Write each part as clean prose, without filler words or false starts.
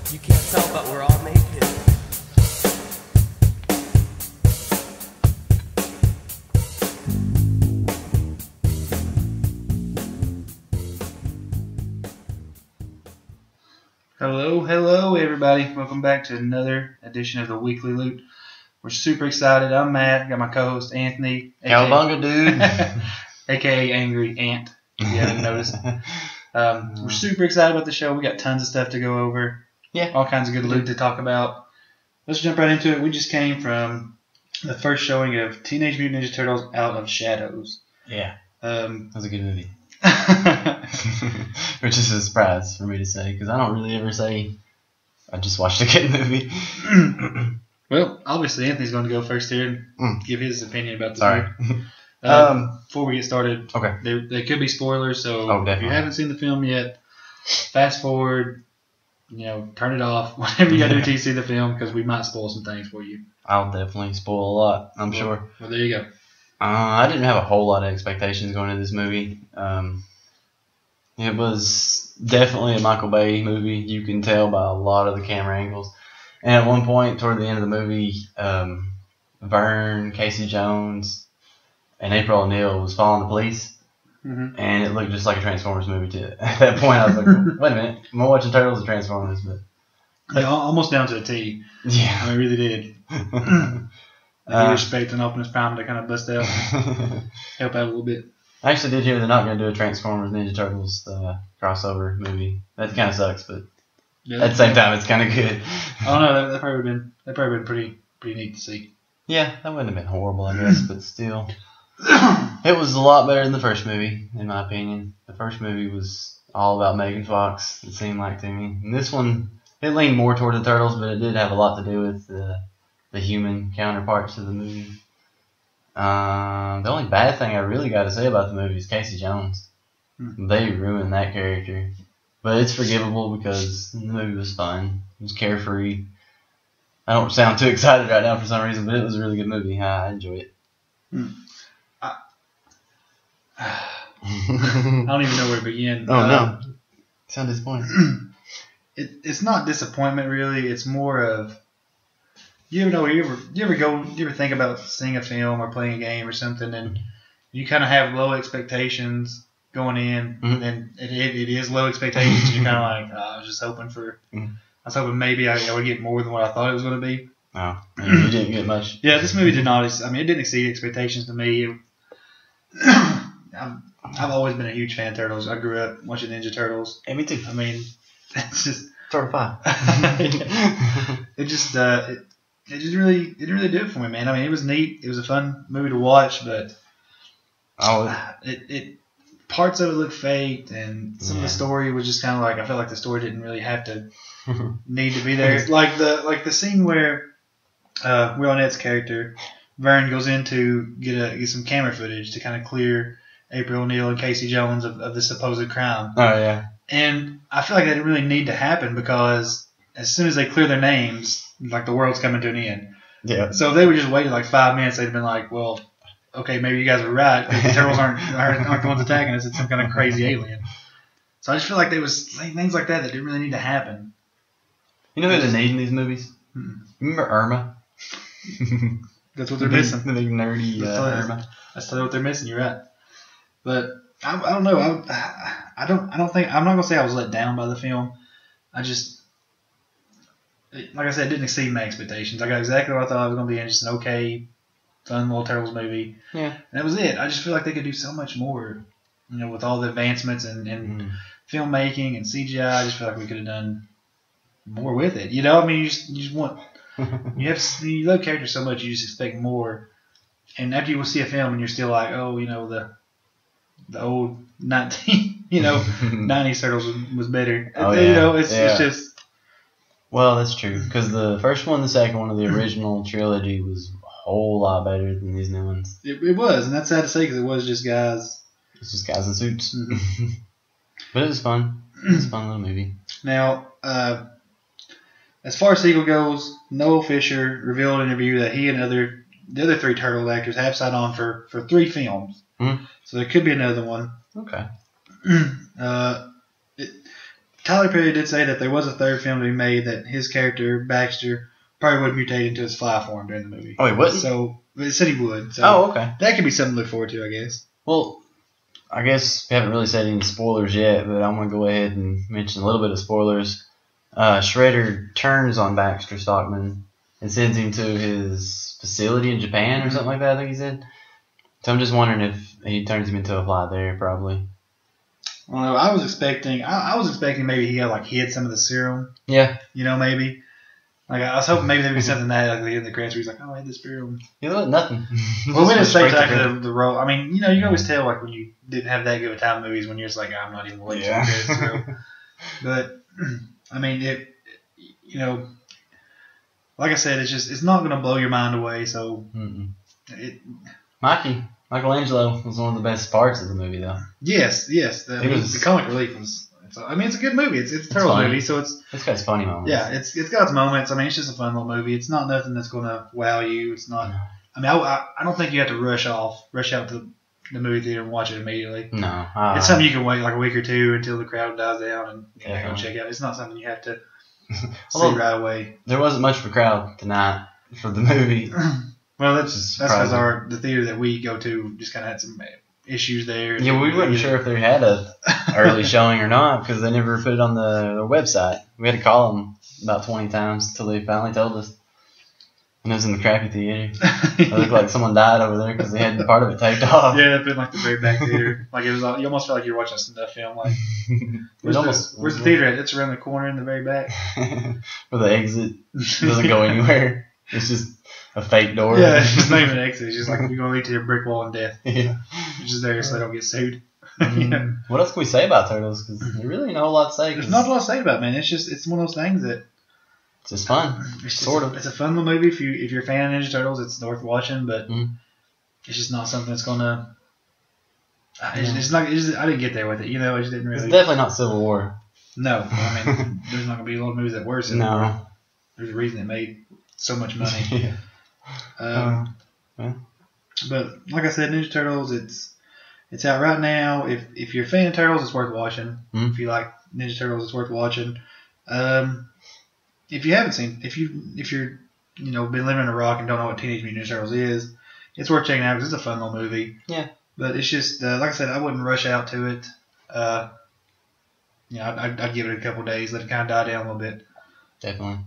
You can't tell, but we're all naked. Hello, everybody. Welcome back to another edition of the Weekly Loot. We're super excited. I'm Matt. Got my co-host Anthony. Cowabunga, dude. AKA Angry Ant, if you haven't noticed. We're super excited about the show. We got tons of stuff to go over. Yeah. All kinds of good loot to talk about. Let's jump right into it. We just came from the first showing of Teenage Mutant Ninja Turtles Out of Shadows. Yeah. That was a good movie. Which is a surprise for me to say, because I don't really ever say I just watched a good movie. Well, obviously Anthony's going to go first here and give his opinion about the Sorry. movie. Before we get started, Okay. There could be spoilers, so if definitely. you haven't seen the film yet, fast forward, turn it off, whatever you got to do till you see the film, because we might spoil some things for you. I'll definitely spoil a lot, I'm sure. Well, there you go. I didn't have a whole lot of expectations going into this movie. It was definitely a Michael Bay movie. You can tell by a lot of the camera angles. And at one point, toward the end of the movie, Vern, Casey Jones, and April O'Neil was following the police. Mm-hmm. And it looked just like a Transformers movie too. At that point, I was like, wait a minute, am I watching Turtles or Transformers? But Yeah, almost down to a T. yeah. I mean, really did. He was expecting Optimus Prime to kind of bust out and help out a little bit. I actually did hear they're not going to do a Transformers Ninja Turtles crossover movie. That kind of sucks, but Yeah, at the same time, it's kind of good. I don't know. That probably been pretty neat to see. Yeah, that wouldn't have been horrible, I guess, but still. It was a lot better than the first movie, in my opinion. The first movie was all about Megan Fox, it seemed like to me. And this one, it leaned more toward the Turtles, but it did have a lot to do with the human counterparts of the movie. The only bad thing I really got to say about the movie is Casey Jones. They ruined that character. But it's forgivable because the movie was fun. It was carefree. I don't sound too excited right now for some reason, but it was a really good movie. I enjoyed it. I don't even know where to begin. No. Sound disappointed. It's not disappointment really. It's more of you ever think about seeing a film or playing a game or something, and you kind of have low expectations going in, and it is low expectations. And you're kind of like, I was just hoping I was hoping maybe I would get more than what I thought it was going to be. Oh, you didn't get much. Yeah, this movie did not. I mean, it didn't exceed expectations to me. I've always been a huge fan of Turtles. I grew up watching Ninja Turtles. Hey, me too. I mean, it's just Turtle 5. It didn't really do it for me, man. I mean, it was neat. It was a fun movie to watch, but parts of it looked fake, and some of the story was just kind of like I felt like the story didn't really have to need to be there. Like the scene where Will Arnett's character Vern goes in to get some camera footage to kind of clear April O'Neil and Casey Jones of the supposed crime. Oh yeah. And I feel like that didn't really need to happen because as soon as they clear their names, like the world's coming to an end. Yeah. So if they would just waited like 5 minutes, they'd have been like, well, okay, maybe you guys are right. Because the turtles aren't the ones attacking us. It's some kind of crazy alien. So I just feel like there was things like that didn't really need to happen. You know who they need in these movies? Remember Irma? That's what they're missing. The big nerdy Irma. That's totally what they're missing. You're right. But I don't know. I don't think I'm not gonna say I was let down by the film. I just, like I said, it didn't exceed my expectations. I got exactly what I thought it was gonna be, and just an okay, fun little Turtles movie. Yeah. And that was it. I just feel like they could do so much more, with all the advancements and filmmaking and CGI. I just feel like we could have done more with it. I mean, you just want you love characters so much, you just expect more. And after you will see a film and you're still like, oh, the old 90s Turtles was better. Oh, yeah. It's just. Well, that's true. Because the first one, the second one of the original trilogy was a whole lot better than these new ones. It was, and that's sad to say because it was just guys. It's just guys in suits. But it was fun. It was a fun little movie. Now, as far as sequel goes, Noel Fisher revealed in an interview that he and the other 3 Turtle actors have signed on for 3 films. So there could be another one. Okay. Tyler Perry did say that there was a third film to be made that his character Baxter probably would mutate into his fly form during the movie. Oh, he wouldn't? So it said he would. So Oh, okay. that could be something to look forward to, I guess. Well, I guess we haven't really said any spoilers yet, but I'm going to go ahead and mention a little bit of spoilers. Shredder turns on Baxter Stockman and sends him to his facility in Japan or something like that, I think he said. So I'm just wondering if he turns him into a fly there, probably. Well, I was expecting maybe he had hid some of the serum. Yeah. Maybe. I was hoping maybe there'd be something that in the credits where he's like, oh, I had this serum. You know, nothing. Well, we didn't say exactly the role. I mean, you can always tell when you didn't have that good of a time in movies when you're just like, I'm not even waiting for the credits to roll. But I mean, like I said, it's not going to blow your mind away. So Michelangelo was one of the best parts of the movie, though. Yes. The comic relief was. It's a good movie. It's a Turtles movie, so it's got its funny moments. Yeah, it's got its moments. I mean, it's just a fun little movie. It's not nothing that's going to wow you. It's not. I mean, I don't think you have to rush out to the movie theater and watch it immediately. No, it's something you can wait like a week or two until the crowd dies down and go check out. It's not something you have to see right away. There wasn't much of a crowd tonight for the movie. Well, that's because the theater that we go to just kind of had some issues there. Yeah, we weren't sure if they had a early showing or not because they never put it on their website. We had to call them about 20 times until they finally told us. And it was in the crappy theater. It looked like someone died over there because they had part of it taped off. Yeah, it's been like the very back theater. Like it was, you almost felt like you were watching a snuff film. Like, where's the theater at? It's around the corner in the very back. Where the exit doesn't go anywhere. It's just a fake door. Yeah, it's just not even an exit. It's just like you're going to lead to a brick wall and death. Yeah. It's just there so they don't get sued. What else can we say about Turtles? Because there's really not a whole lot to say. There's not a lot to say about it, man. It's one of those things that it's just fun. It's a fun little movie if you're a fan of Ninja Turtles. It's worth watching, but it's just not something that's gonna. I didn't get there with it. I just didn't really. It's definitely not Civil War. No, I mean, there's not gonna be a lot of movies that were Civil War. There's a reason it made so much money. But like I said, Ninja Turtles, it's out right now. If you're a fan of Turtles, it's worth watching. If you like Ninja Turtles, it's worth watching. If you haven't seen, if you're been living in a rock and don't know what Teenage Mutant Ninja Turtles is, it's worth checking out because it's a fun little movie. Yeah. But it's just like I said, I wouldn't rush out to it. I'd give it a couple days, let it kind of die down a little bit. Definitely.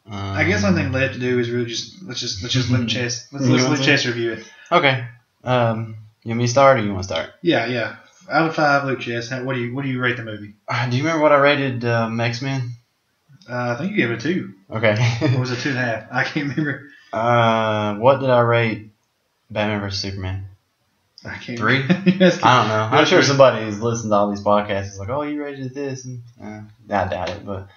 I guess one thing left to do is really let's just Lip Chess. Let's Lip Chess review it. Okay. You want me to start or you want to start? Yeah. Out of 5, Lip Chess. What do you rate the movie? Do you remember what I rated X-Men? I think you gave it a 2. Okay. Or was it 2.5? I can't remember. What did I rate Batman vs Superman? I can't 3? I don't know. I'm sure somebody who's listened to all these podcasts is like, oh, you rated it this. And, I doubt it, but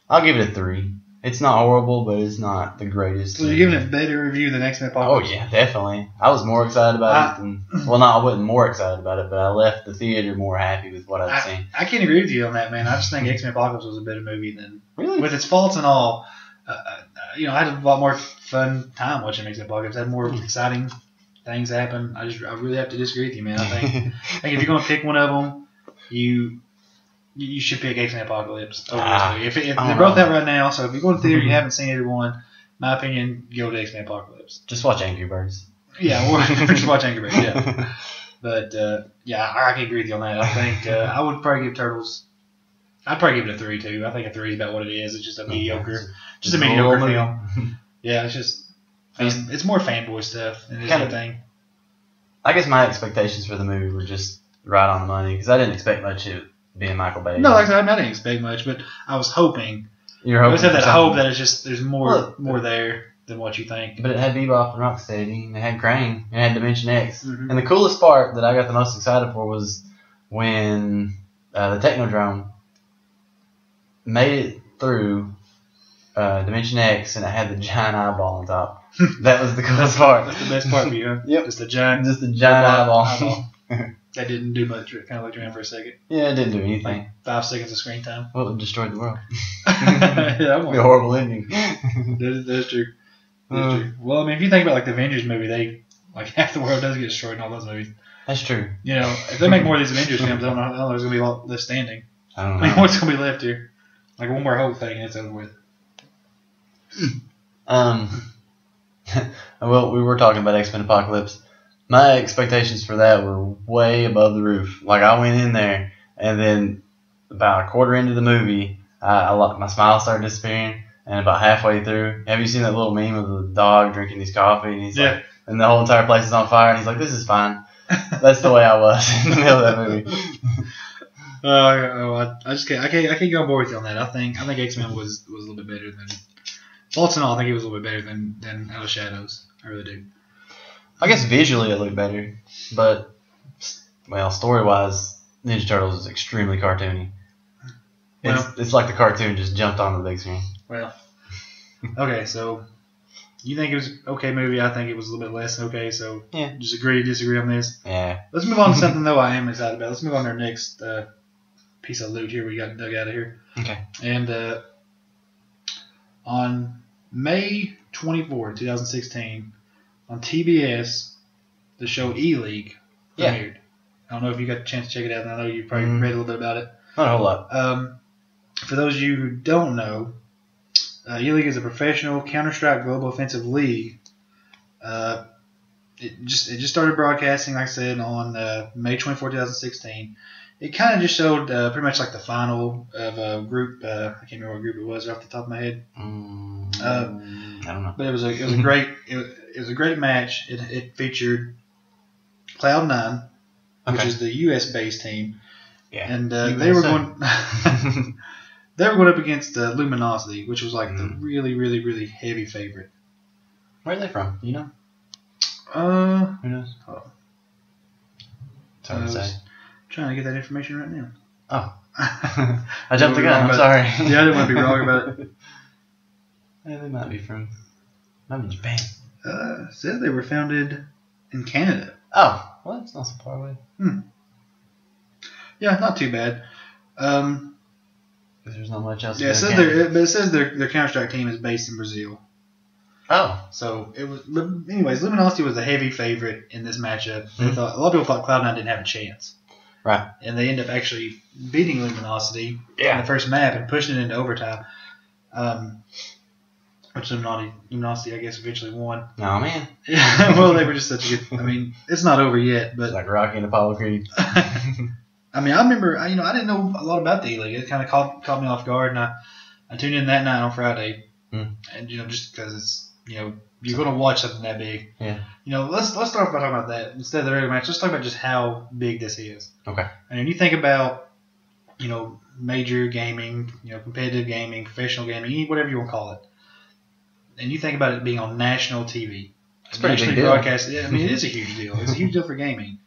I'll give it a 3. It's not horrible, but it's not the greatest. So you're giving it a better review than X-Men Apocalypse? Oh, yeah, definitely. I was more excited about it than... Well, no, I wasn't more excited about it, but I left the theater more happy with what I'd seen. I can't agree with you on that, man. I just think X-Men Apocalypse was a better movie than... Really? With its faults and all. I had a lot more fun time watching X-Men Apocalypse. I had more exciting things happen. I really have to disagree with you, man. I think if you're going to pick one of them, you should pick X-Men Apocalypse over this movie. If they're both out right now, so if you're going to theater and you haven't seen either one, my opinion, go to X-Men Apocalypse. Just watch Angry Birds. Yeah, or just watch Angry Birds, yeah. But, I can agree with you on that. I think I would probably give Turtles... I'd probably give it a 3, too. I think a 3 is about what it is. It's just a mediocre film. Yeah, it's just... it's more fanboy stuff than anything. I guess my expectations for the movie were just right on the money, because I didn't expect much of it being Michael Bay. No, like I said, I didn't expect much, but I was hoping. You're hoping. I always had that hope that it's just there's more there than what you think. But it had Bebop and Rocksteady, it had Crane, it had Dimension X, and the coolest part that I got the most excited for was when the Technodrome made it through Dimension X and it had the giant eyeball on top. That was the coolest part. That's the best part for you, huh? Yep. Just a giant eyeball. That didn't do much. It kind of looked around for a second. Yeah, it didn't do anything. Like 5 seconds of screen time. Well, it destroyed the world. Yeah, It'd be a horrible ending. That's true. True. Well, I mean, if you think about the Avengers movie, half the world does get destroyed in all those movies. That's true. If they make more of these Avengers films, I don't know there's gonna be a lot less standing. I don't I mean, know. what's gonna be left here? Like one more whole thing and it's over with. Well, we were talking about X-Men Apocalypse. My expectations for that were way above the roof. Like, I went in there, and then about a quarter into the movie, my smile started disappearing, and about halfway through, have you seen that little meme of the dog drinking his coffee, and he's like, and the whole entire place is on fire, and he's like, this is fine. That's the way I was in the middle of that movie. I just can't. I can't get on board with you on that. I think X-Men was a little bit better than. Faults and all, I think it was a little bit better than Out of Shadows. I really do. I guess visually it looked better, but, well, story-wise, Ninja Turtles is extremely cartoony. It's like the cartoon just jumped on the big screen. Well, okay, so you think it was an okay movie. I think it was a little bit less than okay, so Yeah. just agree to disagree on this. Yeah. Let's move on to something, though, I am excited about. Let's move on to our next piece of loot here we got dug out of here. Okay. And on May 24, 2016, on TBS, the show ELeague premiered. I don't know if you got a chance to check it out, and I know you probably read a little bit about it. Not a whole lot. For those of you who don't know, ELeague is a professional Counter-Strike global offensive league. It just started broadcasting, like I said, on May 24, 2016. It kind of just showed pretty much like the final of a group. I can't remember what group it was off the top of my head. I don't know. But it was a great match. It featured Cloud9, which is the U.S. based team, and they were going up against Luminosity, which was like the really, really, really heavy favorite. Where are they from? You know? Who knows? It's hard to say. Trying to get that information right now. Oh. I jumped the gun. I'm sorry. Yeah, I didn't want to be wrong about it. Yeah, they might be from Japan. Says they were founded in Canada. Oh, well, that's not so far away. Yeah, not too bad. Because there's not much else. Yeah, it says their Counter-Strike team is based in Brazil. Oh. So it was. But anyways, Luminosity was the heavy favorite in this matchup. They thought, a lot of people thought Cloud9 didn't have a chance. Right. And they ended up actually beating Luminosity in the first map and pushing it into overtime. Which Luminosity, I guess, eventually won. Oh, man. Well, they were just such a good. I mean, it's not over yet, but It's like Rocky and Apollo Creed. I mean, I remember, I didn't know a lot about the ELeague. It kind of caught me off guard, and I tuned in that night on Friday, and just because it's you're going to watch something that big. Yeah. Let's start by talking about that instead of the regular match. Let's talk about just how big this is. Okay. And when you think about major gaming, competitive gaming, professional gaming, whatever you want to call it, and you think about it being on national TV, it's pretty nationally big deal. broadcast. I mean, it is a huge deal. It's a huge deal for gaming.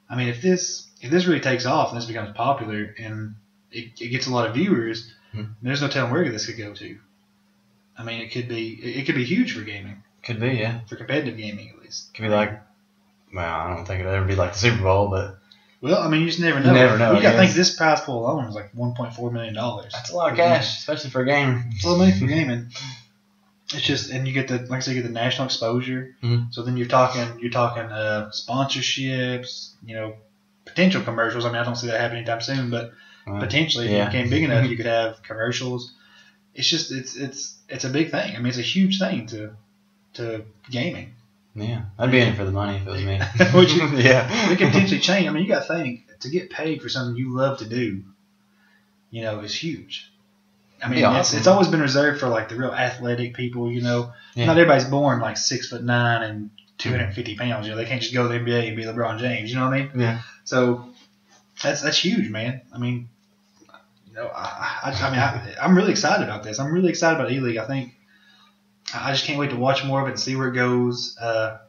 I mean, if this really takes off and this becomes popular and it gets a lot of viewers, there's no telling where this could go to. I mean, it could be huge for gaming. Could be, yeah. For competitive gaming, at least. Could be like, well, I don't think it'll ever be like the Super Bowl, but. Well, I mean, you just never know. You never know. You got to think this prize pool alone is like $1.4 million. That's a lot of cash, especially for a gamer. It's a lot of money for gaming. It's just, and you get you get the national exposure. So then you're talking sponsorships, potential commercials. I mean, I don't see that happening anytime soon, but potentially, if it became big enough, you could have commercials. It's just, it's a big thing. I mean, it's a huge thing to gaming. Yeah, I'd be in it for the money if it was me. Would you? Yeah. It can potentially change. I mean, you got to think, to get paid for something you love to do, is huge. I mean, it's always been reserved for like the real athletic people. Not everybody's born like 6'9" and 250 pounds. They can't just go to the NBA and be LeBron James. You know what I mean? Yeah. So that's huge, man. I mean, I'm really excited about this. I'm really excited about ELeague. I think I just can't wait to watch more of it and see where it goes. I'm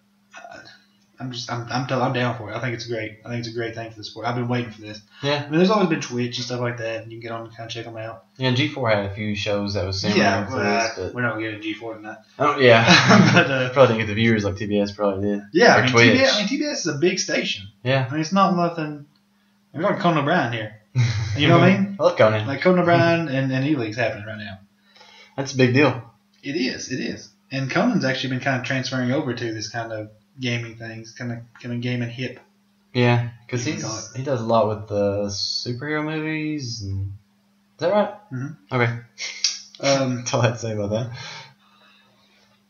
down for it. I think it's great. I think it's a great thing for the sport. I've been waiting for this. Yeah. I mean, there's always been Twitch and stuff like that, and you can get on and kind of check them out. Yeah, and G4 had a few shows that was similar to this, but we're not going to get a G4 tonight. Oh, yeah. But, probably didn't get the viewers like TBS probably did. Yeah, or Twitch. TBS is a big station. Yeah. I mean, it's not nothing. We're talking Conan O'Brien here. You know what I mean? I love Conan. Like Conan O'Brien and ELeague's happening right now. That's a big deal. It is. And Conan's actually been kind of transferring over to this kind of gaming things, kind of gaming hip. Yeah, because he does a lot with the superhero movies and that right? Mm-hmm. Okay. That's all I had to say about that.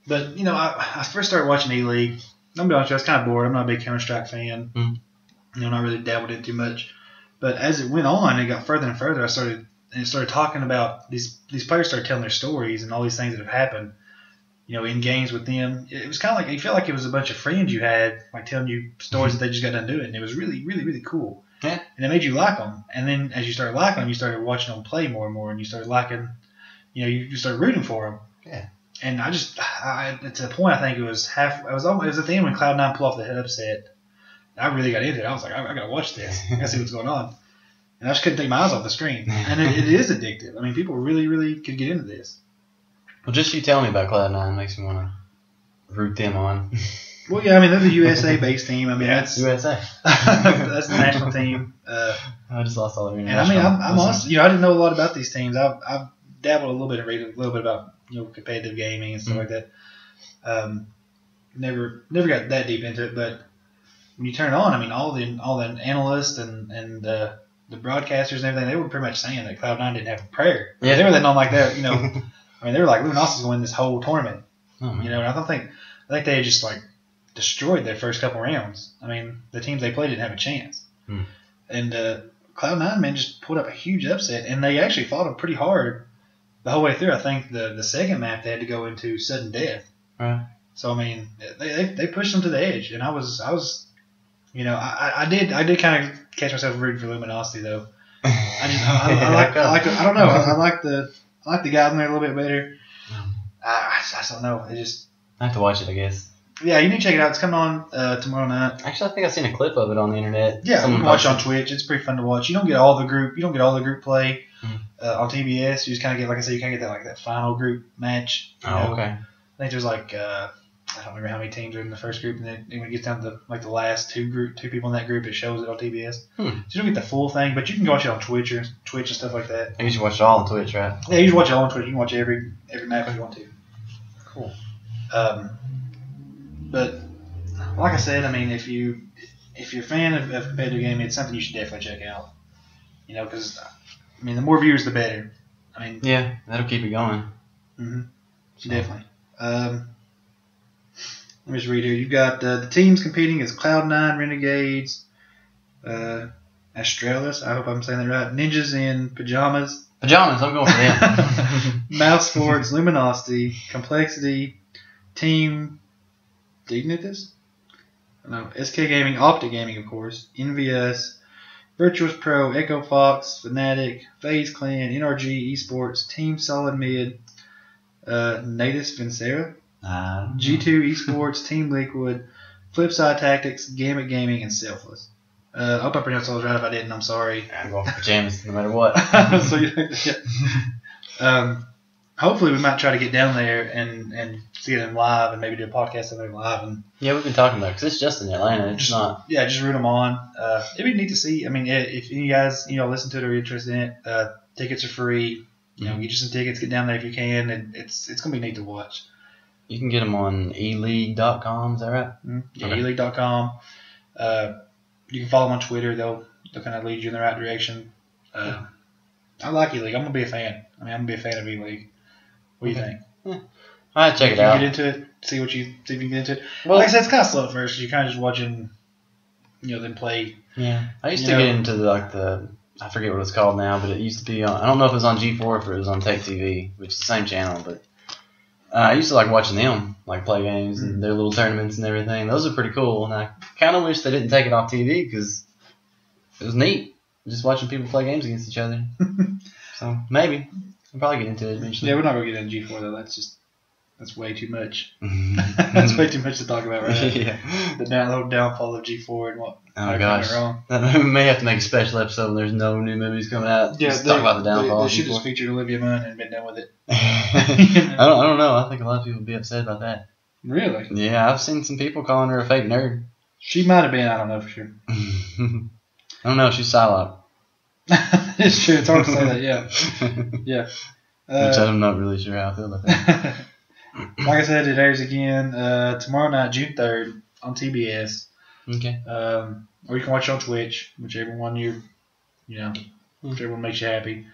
But, you know, I first started watching ELeague. I'm going to be honest with you, I was kind of bored. I'm not a big Counter-Strike fan. Mm. You know, not really dabbled in too much. But as it went on and it got further and further, it started talking about these players started telling their stories and all these things that have happened, you know, in games with them. It was kind of like, you felt like it was a bunch of friends you had, like telling you stories that they just got done doing. And it was really, really, really cool. Yeah. And it made you like them. And then as you started liking them, you started watching them play more and more, and you started liking, you know, you started rooting for them. Yeah. And I to the point, I think it was at the end when Cloud9 pulled off the head upset. I really got into it. I was like, I got to watch this. I got to see what's going on. And I just couldn't take my eyes off the screen. And it is addictive. I mean, people really, really could get into this. Well, just you telling me about Cloud9 makes me want to root them on. Well, yeah, I mean, they're the USA-based team. I mean, that's USA. that's the national team. I just lost all their And international. I mean, I'm honest. You know, I didn't know a lot about these teams. I've dabbled a little bit in reading a little bit about, you know, competitive gaming and stuff like that. Never got that deep into it, but when you turn it on, I mean, all the analysts and the broadcasters and everything, they were pretty much saying that Cloud9 didn't have a prayer. Yeah. They were letting on like that, you know. I mean, they were like, Luminosity is going to win this whole tournament. Oh, You know, and I think they had just like destroyed their first couple rounds. I mean, the teams they played didn't have a chance. And Cloud9, man, just put up a huge upset, and they actually fought them pretty hard the whole way through. I think the second map they had to go into sudden death. Right. So I mean, they pushed them to the edge, and I was, you know, I did kind of catch myself rooting for Luminosity though. I don't know. I like the guys in there a little bit better. I just don't know. I have to watch it, I guess. Yeah, you need to check it out. It's coming on tomorrow night. Actually, I think I've seen a clip of it on the internet. Yeah, you Someone can watch it on posted. Twitch. It's pretty fun to watch. You don't get all the group play on TBS. You just kind of get, like I said, you kind of get that final group match. You know? Okay. I think there's like I don't remember how many teams are in the first group, and then when it gets down to the last two people in that group, it shows it on TBS. So you don't get the full thing, but you can watch it on Twitch and stuff like that. I usually watch it all on Twitch, right? Yeah, you can watch it all on Twitch. You can watch every match if you want to. Cool. But like I said, I mean, if you're a fan of competitive gaming, it's something you should definitely check out. You know, because I mean, the more viewers, the better. I mean, Yeah, that'll keep it going. Definitely. Let me just read here. You've got the teams competing as Cloud9, Renegades, Astralis. I hope I'm saying that right. Ninjas in Pajamas. Pajamas, I'm going for them. Mouse Sports, Luminosity, Complexity, Team Dignitas? No, SK Gaming, Optic Gaming, of course, NVS, Virtuous Pro, Echo Fox, Fnatic, FaZe Clan, NRG, Esports, Team Solid Mid, Natus Vincera, G2 Esports, Team Liquid, Flipside Tactics, Gambit Gaming, and Selfless. I hope I pronounced those right. If I didn't, I'm sorry. I'm going for pajamas no matter what. So, hopefully we might try to get down there and see them live and maybe do a podcast of them live. And Yeah, we've been talking about it because it's just in Atlanta. It's not. Yeah, just root them on. It'd be neat to see. I mean, if you guys listen to it or are interested in it, tickets are free. You know, get you some tickets, get down there if you can, and it's gonna be neat to watch. You can get them on ELeague.com. Is that right? Yeah, Okay. ELeague.com. You can follow them on Twitter. They'll kind of lead you in the right direction. I like ELeague. I'm gonna be a fan. I mean, I'm gonna be a fan of ELeague. What do you think? I have to check it Can out. you get into it? See if you can get into it. Well, Like I said, it's kind of slow at first. You're kind of just watching, them play. Yeah, I used You to know- get into the I forget what it's called now, but it used to be on. I don't know if it was on G4 or if it was on Tech TV, which is the same channel. But I used to like watching them like play games and their little tournaments and everything. Those are pretty cool, and I kind of wish they didn't take it off TV because it was neat just watching people play games against each other. So maybe I'll probably get into it eventually. Yeah, we're not gonna get into G4 though. That's way too much. That's way too much to talk about right now. Yeah. The downfall of G4 and what Oh how gosh, it wrong. we may have to make a special episode when there's no new movies coming out. Yeah, just talk about the downfall. They of should G4. just featured Olivia Munn and been done with it. I don't know. I think a lot of people would be upset about that. Really? Yeah, I've seen some people calling her a fake nerd. She might have been. I don't know for sure. I don't know. She's Psylocke. It's true. It's hard to say that. Yeah. Yeah. Which I'm not really sure how I feel about that. Like I said, it airs again tomorrow night, June 3rd, on TBS. Okay. Or you can watch it on Twitch, whichever one whichever one makes you happy.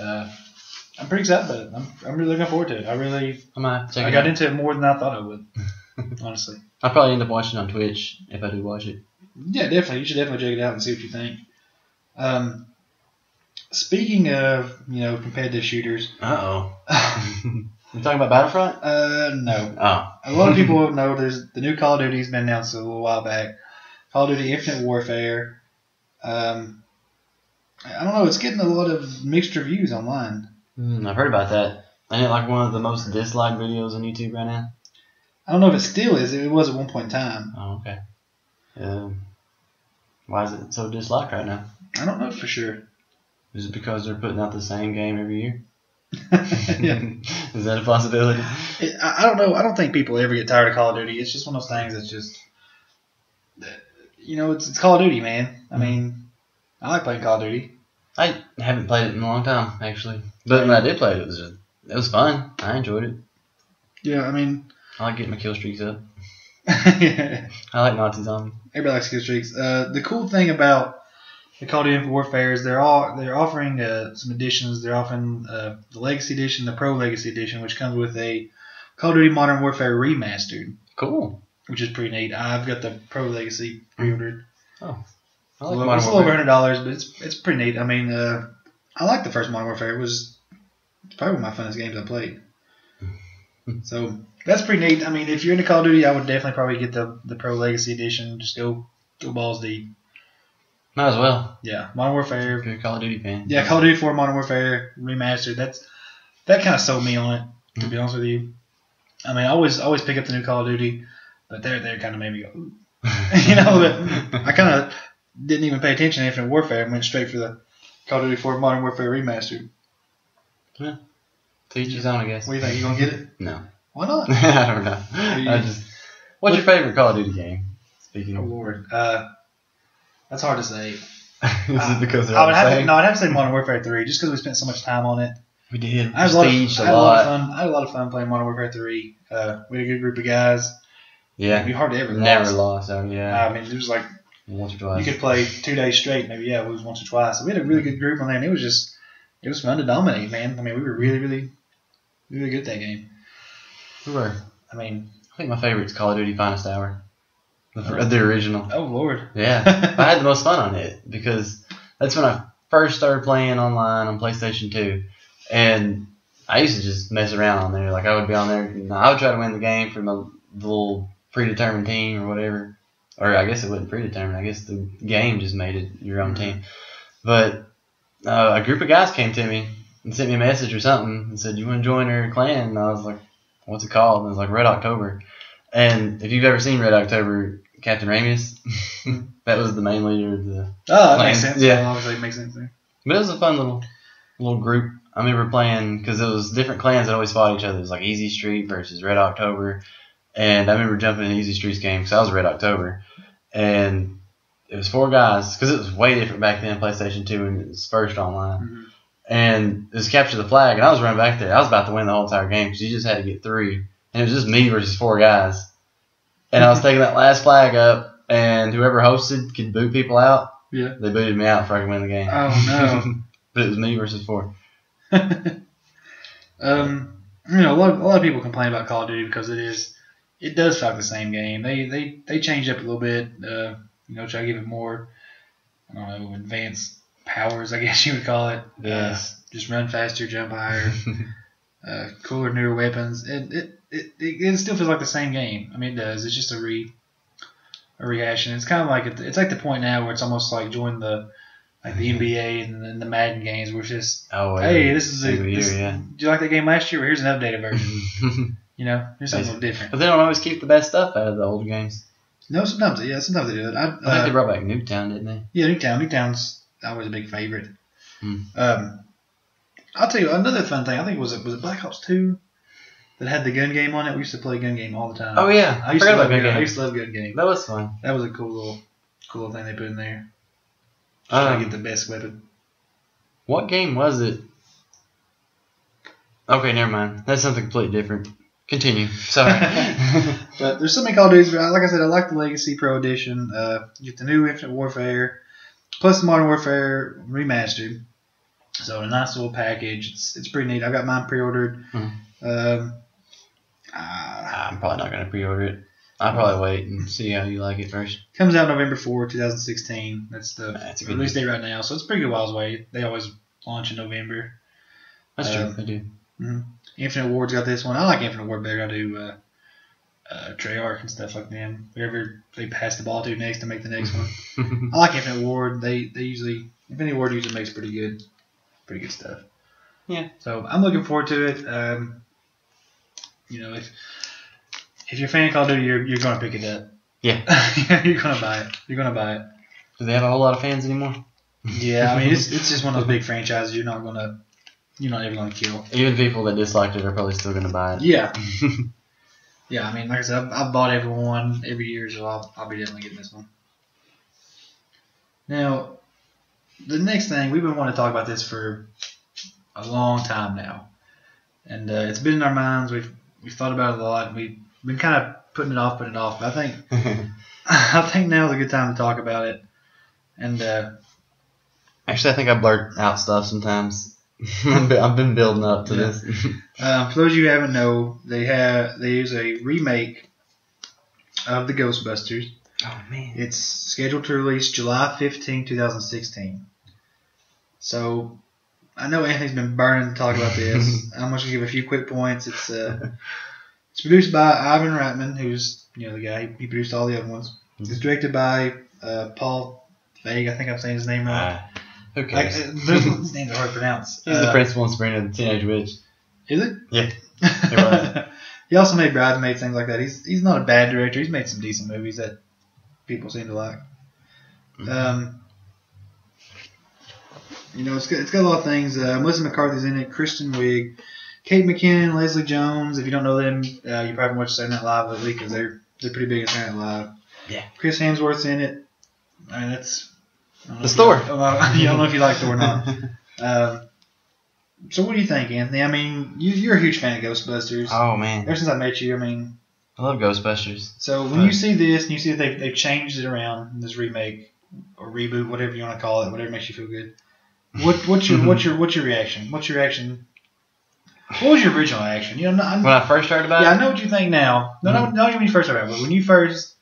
I'm pretty excited about it. I'm really looking forward to it. I got into it more than I thought I would. Honestly. I'll probably end up watching it on Twitch if I do watch it. Yeah, definitely. You should definitely check it out and see what you think. Speaking of, competitive shooters. You talking about Battlefront? No. Oh. A lot of people know there's the new Call of Duty's been announced a little while back. Call of Duty Infinite Warfare. I don't know. It's getting a lot of mixed reviews online. I've heard about that. Ain't it like one of the most disliked videos on YouTube right now? I don't know if it still is. It was at one point in time. Oh, okay. Why is it so disliked right now? I don't know for sure. Is it because they're putting out the same game every year? Yeah. Is that a possibility? I don't know. I don't think people ever get tired of Call of Duty. It's just one of those things that's just, it's Call of Duty, man. I mean, I like playing Call of Duty. I haven't played it in a long time, actually. But when I did play it, it was fun. I enjoyed it. Yeah, I mean, I like getting my kill streaks up. Yeah. I like Nazi Zombie. Everybody likes kill streaks. The cool thing about the Call of Duty Infinite Warfare is they're offering some additions. They're offering the Legacy Edition, the Pro Legacy Edition, which comes with a Call of Duty Modern Warfare Remastered. Cool. Which is pretty neat. I've got the Pro Legacy pre-ordered. Oh. It's a little over $100, but it's pretty neat. I mean, I like the first Modern Warfare. It's probably one of my funnest games I played. So that's pretty neat. I mean, if you're into Call of Duty, I would definitely probably get the Pro Legacy Edition. Just go balls deep. Might as well. Yeah, Modern Warfare. If you're a Call of Duty fan. Yeah, Call of Duty 4 Modern Warfare Remastered. That kind of sold me on it, to be honest with you. I mean, I always pick up the new Call of Duty, but they kind of made me go, ooh. But I kind of didn't even pay attention to Infinite Warfare and went straight for the Call of Duty 4 Modern Warfare Remastered. Yeah. To each his own, I guess. What do you think? You gonna get it? No. Why not? I don't know. What's your favorite Call of Duty game? Speaking of. Oh Lord, that's hard to say. Is it because they're I'd have to say Modern Warfare 3, just because we spent so much time on it. We did. I had a lot of fun playing Modern Warfare 3. We had a good group of guys. Yeah. We hardly ever lost. Never lost. Oh yeah. I mean, it was like once or twice. You could play 2 days straight, maybe. Yeah, it was once or twice. So we had a really good group on there, and it was fun to dominate, man. I mean, we were really, really, really good at that game. We were. I mean, I think my favorite is Call of Duty Finest Hour. The original. Oh, Lord. Yeah. I had the most fun on it because that's when I first started playing online on PlayStation 2. And I used to just mess around on there. Like, I would be on there and I would try to win the game from the little predetermined team or whatever. Or I guess it wasn't predetermined. I guess the game just made it your own team. But a group of guys came to me and sent me a message or something and said, "You want to join our clan?" And I was like, "What's it called?" And it was like Red October. And if you've ever seen Red October, Captain Ramius, that was the main leader of the that clan. makes sense. Yeah. Obviously, it makes sense there. But it was a fun little group. I remember playing because it was different clans that always fought each other. It was like Easy Street versus Red October. And I remember jumping in Easy Street's game because I was Red October. And it was 4 guys because it was way different back then, PlayStation 2, when it was first online. Mm-hmm. And it was capture the flag, and I was running back there. I was about to win the whole entire game because you just had to get 3. And it was just me versus 4 guys. And I was taking that last flag up, and whoever hosted could boot people out. Yeah. They booted me out before I could win the game. Oh, no. But it was me versus 4. A lot of people complain about Call of Duty because it does feel like the same game. They changed up a little bit. Try to give it more, I don't know, advanced powers, I guess you would call it. Yes. Just run faster, jump higher, cooler, newer weapons. It still feels like the same game. I mean, it does. It's just a rehash, and it's kind of like it's like the point now where it's almost like join the NBA and the Madden games, where it's just hey, this is do you like that game last year? Well, here's an updated version. Here's something a little different. But they don't always keep the best stuff out of the older games. No, sometimes they do it. I think they brought back Nuketown, didn't they? Yeah, Nuketown's always a big favorite. I'll tell you another fun thing. I think was it Black Ops 2 that had the gun game on it. We used to play gun game all the time. Oh yeah, I forgot about gun game. I used to love gun game. That was fun. That was a cool little thing they put in there. Trying to get the best weapon. What game was it? Okay, never mind. That's something completely different. Continue. Sorry. But there's so many Call of Duties. Like I said, I like the Legacy Pro Edition. You get the new Infinite Warfare, plus the Modern Warfare Remastered. So a nice little package. It's pretty neat. I got mine pre-ordered. I'm probably not gonna pre-order it. I'll probably wait and see how you like it first. Comes out November 4, 2016. That's a the good release date right now. So it's a pretty good whiles away. They always launch in November. That's true. They do. Mm-hmm. Infinite Ward's got this one. I like Infinite Ward better. I do Treyarch and stuff like them. Whoever they pass the ball to next to make the next one. I like Infinite Ward. They usually Infinite Ward usually makes pretty good stuff. Yeah. So I'm looking forward to it. If you're a fan of Call of Duty, you're gonna pick it up. Yeah. You're gonna buy it. You're gonna buy it. Do they have a whole lot of fans anymore? Yeah, I mean it's just one of those big franchises. You're not ever gonna kill. Even people that disliked it are probably still gonna buy it. Yeah. Yeah, I mean, like I said, I've bought everyone every year, so I'll be definitely getting this one. Now, the next thing, we've been wanting to talk about this for a long time now, and it's been in our minds. We've thought about it a lot, and we've been kind of putting it off. But I think I think now's a good time to talk about it. And actually, I think I blurt out stuff sometimes. I've been building up to this. For those of you who haven't know, they use a remake of the Ghostbusters. Oh man! It's scheduled to release July 15, 2016. So I know Anthony's been burning to talk about this. I'm just gonna give a few quick points. It's produced by Ivan Reitman, who's the guy he produced all the other ones. It's directed by Paul Feig. I think I'm saying his name right. Who cares? His name's hard to pronounce. He's the principal in Sabrina the Teenage Witch. Is it? Yeah. It was. He also made Bridesmaids, things like that. He's not a bad director. He's made some decent movies that people seem to like. Mm-hmm. It's got a lot of things. Melissa McCarthy's in it. Kristen Wiig, Kate McKinnon, Leslie Jones. If you don't know them, you probably watch Saturday Night Live lately because they're pretty big at Saturday Night Live. Yeah. Chris Hemsworth's in it. I mean, that's the Thor. I don't know if you like Thor or not. So what do you think, Anthony? I mean, you're a huge fan of Ghostbusters. Oh man! Ever since I met you, I mean, I love Ghostbusters. So when you see this and you see that they've changed it around in this remake or reboot, whatever you want to call it, whatever makes you feel good. What's your reaction? What's your reaction? What was your original reaction? When I first heard about it. Yeah, I know what you think now. Not when you first heard about it, but when you first.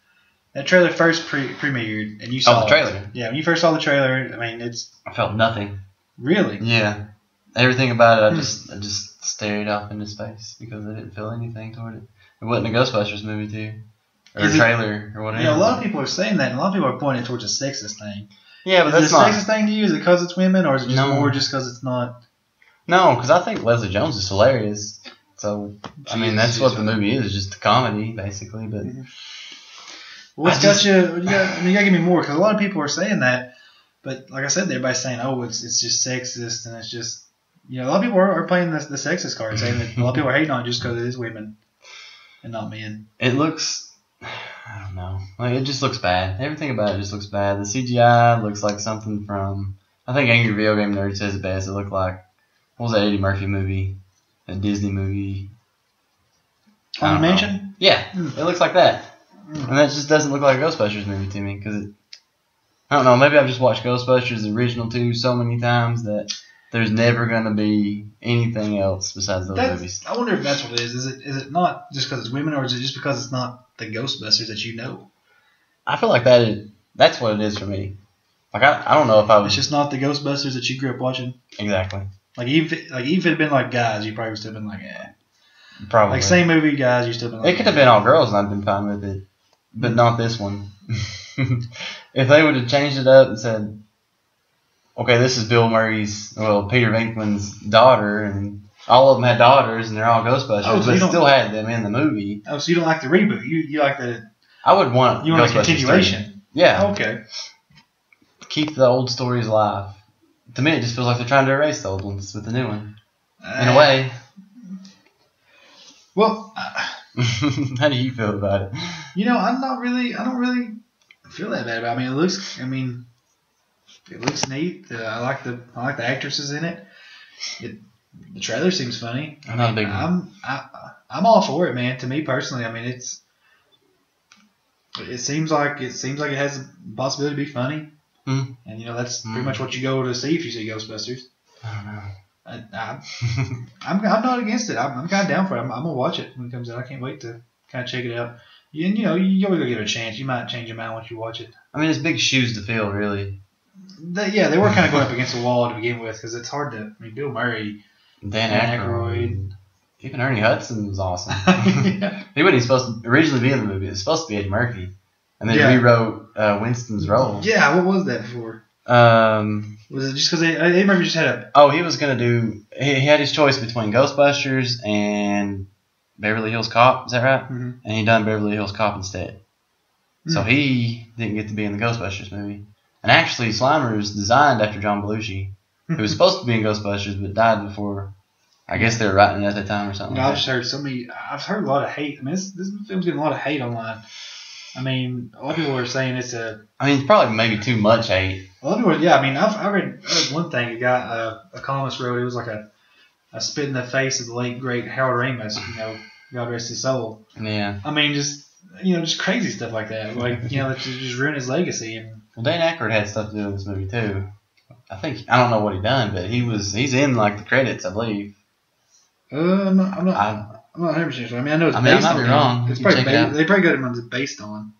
That trailer first premiered, and you saw the trailer. Yeah, when you first saw the trailer, I mean, I felt nothing. Really? Yeah, everything about it, I just stared off into space because I didn't feel anything toward it. It wasn't a Ghostbusters movie too, or a trailer or whatever. Yeah, a lot of people are saying that, and a lot of people are pointing towards a sexist thing. Yeah, but that's not. Is it a sexist thing to you? Is it because it's women, or is it just more just because it's not? No, because I think Leslie Jones is hilarious. So I mean, that's what the movie is, just a comedy basically, but. Mm-hmm. What's got you? You gotta give me more because a lot of people are saying that, but like I said, everybody's saying, "Oh, it's just sexist," and it's just a lot of people are playing the sexist card, saying that a lot of people are hating on it just because it is women and not men. It looks, I don't know, it just looks bad. Everything about it just looks bad. The CGI looks like something from I think Angry Video Game Nerd says it best. It looked like what was that Eddie Murphy movie, a Disney movie? Haunted Mansion? Yeah, it looks like that. And that just doesn't look like a Ghostbusters movie to me because I don't know. Maybe I've just watched Ghostbusters the original 2 so many times that there's never going to be anything else besides those movies. I wonder if that's what it is. Is it not just because it's women, or is it just because it's not the Ghostbusters that you know? I feel like that's what it is for me. Like I don't know if I was. It's just not the Ghostbusters that you grew up watching. Exactly. Like even if it had been like guys, you probably would still been like, eh. Probably. Like same movie, guys, you still been like. It could have been all girls, and I'd been fine with it. But not this one. If they would have changed it up and said, okay, this is Peter Venkman's daughter, and all of them had daughters, and they're all Ghostbusters, but still had them in the movie. Oh, so you don't like the reboot? You like the... I would want a continuation? 3. Yeah. Okay. Keep the old stories alive. To me, it just feels like they're trying to erase the old ones with the new one. In a way. Well... How do you feel about it? I don't really feel that bad about it. It looks neat. I like the actresses in it. The trailer seems funny. I'm not a big I'm all for it, man. To me personally, it seems like it has the possibility to be funny. Mm-hmm. And that's pretty much what you go to see if you see Ghostbusters. I don't know. I'm not against it. I'm kind of down for it. I'm gonna watch it when it comes out. I can't wait to kind of check it out. You always gotta give it a chance. You might change your mind once you watch it. I mean, it's big shoes to fill, really. They were kind of going up against the wall to begin with because it's hard to. I mean, Bill Murray, Dan Aykroyd. Even Ernie Hudson was awesome. Yeah. He wasn't supposed to originally be in the movie. It was supposed to be Eddie Murphy, and then rewrote Winston's role. Yeah, what was that for? Was it just because Eddie Murphy just had a? Oh, he was gonna do. He had his choice between Ghostbusters and Beverly Hills Cop. Is that right? Mm-hmm. And he done Beverly Hills Cop instead. So he didn't get to be in the Ghostbusters movie. And actually, Slimer was designed after John Belushi, who was supposed to be in Ghostbusters but died before. I guess they were writing it at that time or something. I've just heard I've heard a lot of hate. I mean, this film's getting a lot of hate online. I mean, a lot of people are saying it's a. I mean, it's probably maybe too much hate. A lot of people, yeah. I mean, I read one thing. A guy, a columnist wrote it was like a spit in the face of the late great Harold Ramis. God rest his soul. Yeah. I mean, just crazy stuff like that. Like that just ruin his legacy. And well, Dan Aykroyd had stuff to do with this movie too. I don't know what he done, but he's in like the credits, I believe. I'm not 100% sure. I mean, I know it's based on him. Wrong. It's probably they probably got him on based on.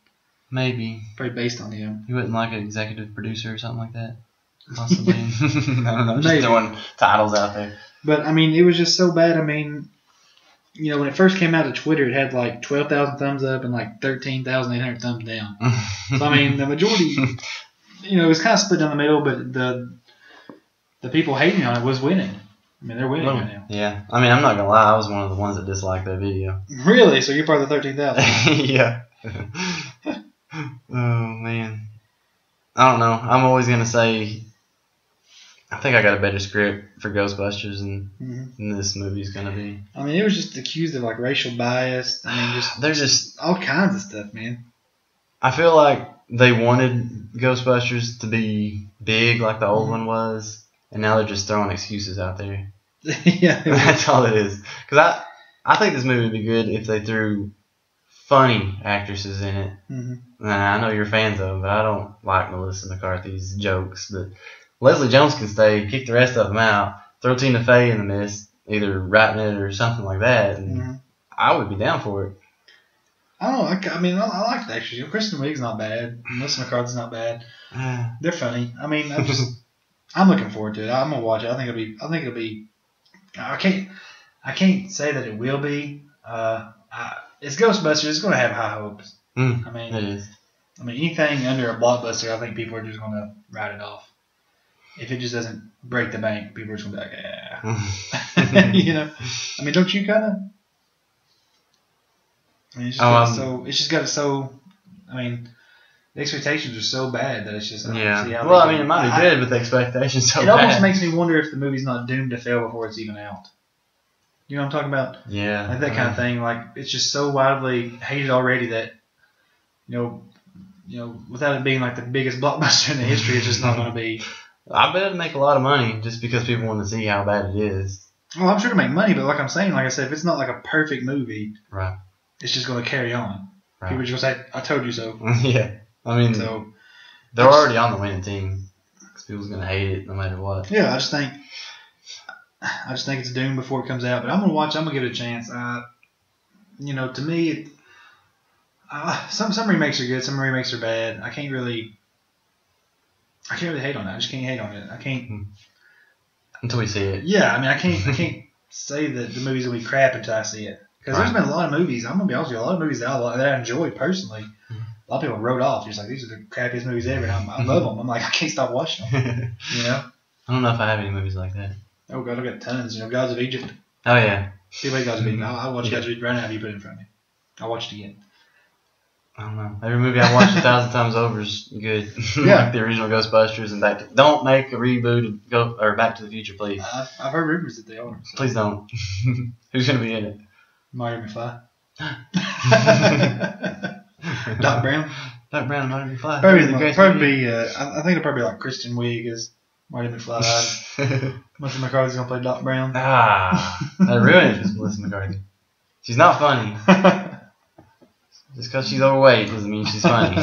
Maybe. Probably based on him. He wasn't like an executive producer or something like that. Possibly. I don't know. Just throwing titles out there. But I mean, it was just so bad. I mean, when it first came out to Twitter, it had like 12,000 thumbs up and like 13,800 thumbs down. So I mean, the majority, it was kind of split down the middle, but the people hating on it was winning. I mean, they're winning right now. Yeah. I mean, I'm not going to lie. I was one of the ones that disliked that video. Really? So you're part of the 13,000? Yeah. Oh, man. I don't know. I'm always going to say I think I got a better script for Ghostbusters than this movie's going to be. I mean, it was just accused of, like, racial bias. I mean, there's just all kinds of stuff, man. I feel like they wanted Ghostbusters to be big like the old one was, and now they're just throwing excuses out there. Yeah. That's all it is. Because I think this movie would be good if they threw funny actresses in it. Mm-hmm. I know you're fans of them, but I don't like Melissa McCarthy's jokes. But Leslie Jones can stay, kick the rest of them out, throw Tina Fey in the mist, either writing it or something like that, and I would be down for it. I don't know. I mean, I like the actors. Kristen Wiig's not bad. Melissa McCarthy's not bad. They're funny. I mean, I'm looking forward to it. I'm gonna watch it. I think it'll be. I can't say that it will be. It's Ghostbusters. It's gonna have high hopes. I mean, it is. I mean, anything under a blockbuster, I think people are just gonna write it off. If it just doesn't break the bank, people are just gonna be like, yeah. I mean, don't you kind of? I mean, it's just got it so. I mean, the expectations are so bad that it's just. Yeah. Well, I mean, it might be good, but the expectations so bad. It almost makes me wonder if the movie's not doomed to fail before it's even out. You know what I'm talking about? Yeah. Like that kind of thing. Like it's just so widely hated already that, without it being like the biggest blockbuster in the history, it's just not going to be. I bet it'd make a lot of money just because people want to see how bad it is. Well, I'm sure to make money, but like I'm saying, like I said, if it's not like a perfect movie, right, it's just going to carry on. Right. People are just going to say, "I told you so." Yeah, I mean, they're already on the winning team because people's going to hate it no matter what. Yeah, I just think it's doomed before it comes out. But I'm going to watch. I'm going to give it a chance. To me, some remakes are good, some remakes are bad. I can't really hate on it. I just can't hate on it. I can't until we see it. Yeah, I mean, I can't say that the movie's gonna be crap until I see it. Because there's been a lot of movies. I'm gonna be honest with you, a lot of movies that I enjoy personally. A lot of people wrote off. Just like these are the crappiest movies ever. And I love them. I'm like I can't stop watching them. I don't know if I have any movies like that. Oh God, I've got tons. Gods of Egypt. Oh yeah. See, like Gods of Egypt. I'll watch Gods of Egypt right now if you put it in front of me. I'll watch it again. I don't know. Every movie I watched 1,000 times over is good. Yeah. Like the original Ghostbusters and don't make a reboot of Back to the Future, please. I've heard rumors that they are. So. Please don't. Who's going to be in it? Marty McFly. Doc Brown. Doc Brown and Marty McFly. I think it'll probably be like Kristen Wiig as Marty McFly. Melissa McCarthy's going to play Doc Brown. That ruined it for Melissa McCarthy. She's not funny. Just because she's overweight doesn't mean she's funny.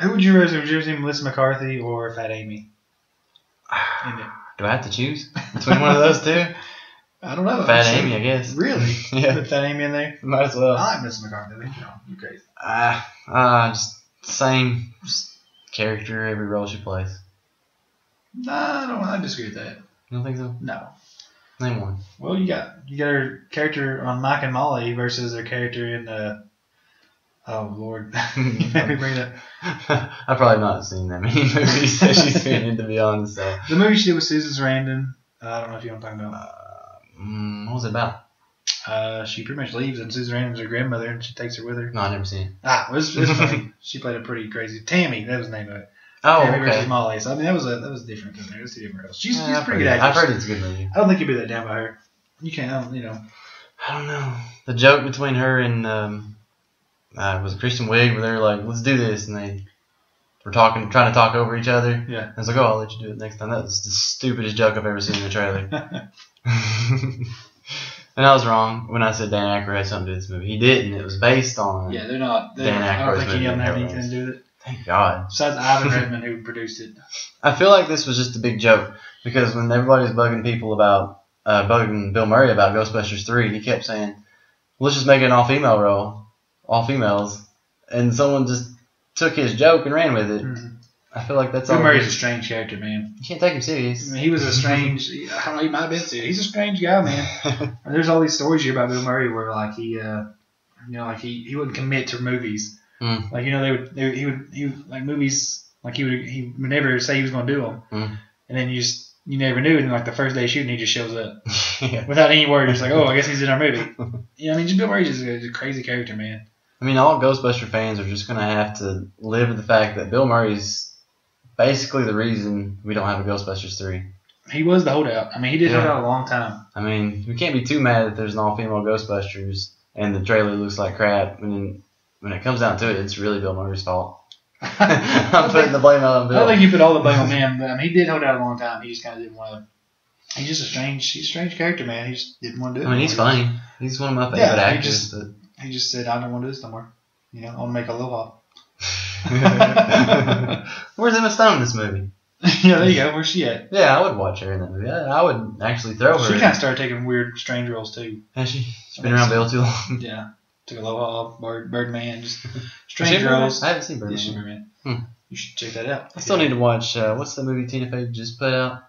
Who would you rather? Would you rather see Melissa McCarthy or Fat Amy? Do I have to choose between one of those two? I don't know. Fat Amy, I guess. Really? Yeah. Put Fat Amy in there? Might as well. I like Miss McCarthy. No, you're crazy. Just same character, every role she plays. Nah, I disagree with that. You don't think so? No. Name one. Well, you got her character on Mike and Molly versus her character in oh Lord, let me bring it up. I've probably not seen that many movies that she's been in, to be honest. So. The movie she did with Susan Sarandon. I don't know if you know what I'm talking about. What was it about? She pretty much leaves, and Susan Sarandon's her grandmother, and she takes her with her. No, I've never seen it. It was funny. She played a pretty crazy Tammy. That was the name of it. Oh, Tammy okay. versus Molly. So I mean, that was different than there. It was two different roles. She's Yeah, a pretty good actress. I've heard it's a good movie. I don't think you'd be that down by her. You can't. I don't know. The joke between her and was it Kristen Wiig, where they're like, "Let's do this," and they were trying to talk over each other. Yeah. I was like, "Oh, I'll let you do it next time." That was the stupidest joke I've ever seen in the trailer. And I was wrong when I said Dan Aykroyd had something to do with this movie. He didn't. It was based on. Yeah, they're not. Dan I don't Aykroyd's think any of them movie have in anything to do with it. Thank God. Besides Ivan Reitman, who produced it. I feel like this was just a big joke because when everybody was bugging people about bugging Bill Murray about Ghostbusters 3, he kept saying, "Let's just make it an all-female role, all females," and someone just took his joke and ran with it. Mm-hmm. I feel like that's Bill all. Murray's a strange character, man. You can't take him serious. I mean, he was a strange. I don't know. He might have been serious. He's a strange guy, man. There's all these stories here about Bill Murray where like he wouldn't commit to movies. Mm. Like he would like movies like he would never say he was going to do them, and then you never knew. And like the first day of shooting, he just shows up Yeah. without any word. It's like, oh, I guess he's in our movie. Yeah, I mean, Bill Murray's just a crazy character, man. I mean, all Ghostbuster fans are just going to have to live with the fact that Bill Murray's basically the reason we don't have a Ghostbusters 3. He was the holdout. I mean, he did hold out a long time. I mean, we can't be too mad that there's an all-female Ghostbusters and the trailer looks like crap. And when it comes down to it, it's really Bill Murray's fault. I'm putting the blame on Bill. I don't think you put all the blame on him, but I mean, he did hold out a long time. He just kind of didn't want to. He's just he's a strange character, man. He just didn't want to do it. I mean, he's funny. He's one of my favorite actors. He just said, I don't want to do this no more. I want to make Aloha. Where's Emma Stone in this movie? Yeah, there you go. Where's she at? Yeah, I would watch her in that movie. I would actually throw her. She kind of started taking weird, strange roles too. Has she? She's been around Bill too long. Yeah. Took Aloha, Birdman, just strange roles. I haven't seen Birdman. Yeah, Birdman. You should check that out. I still need to watch, what's the movie Tina Fey just put out?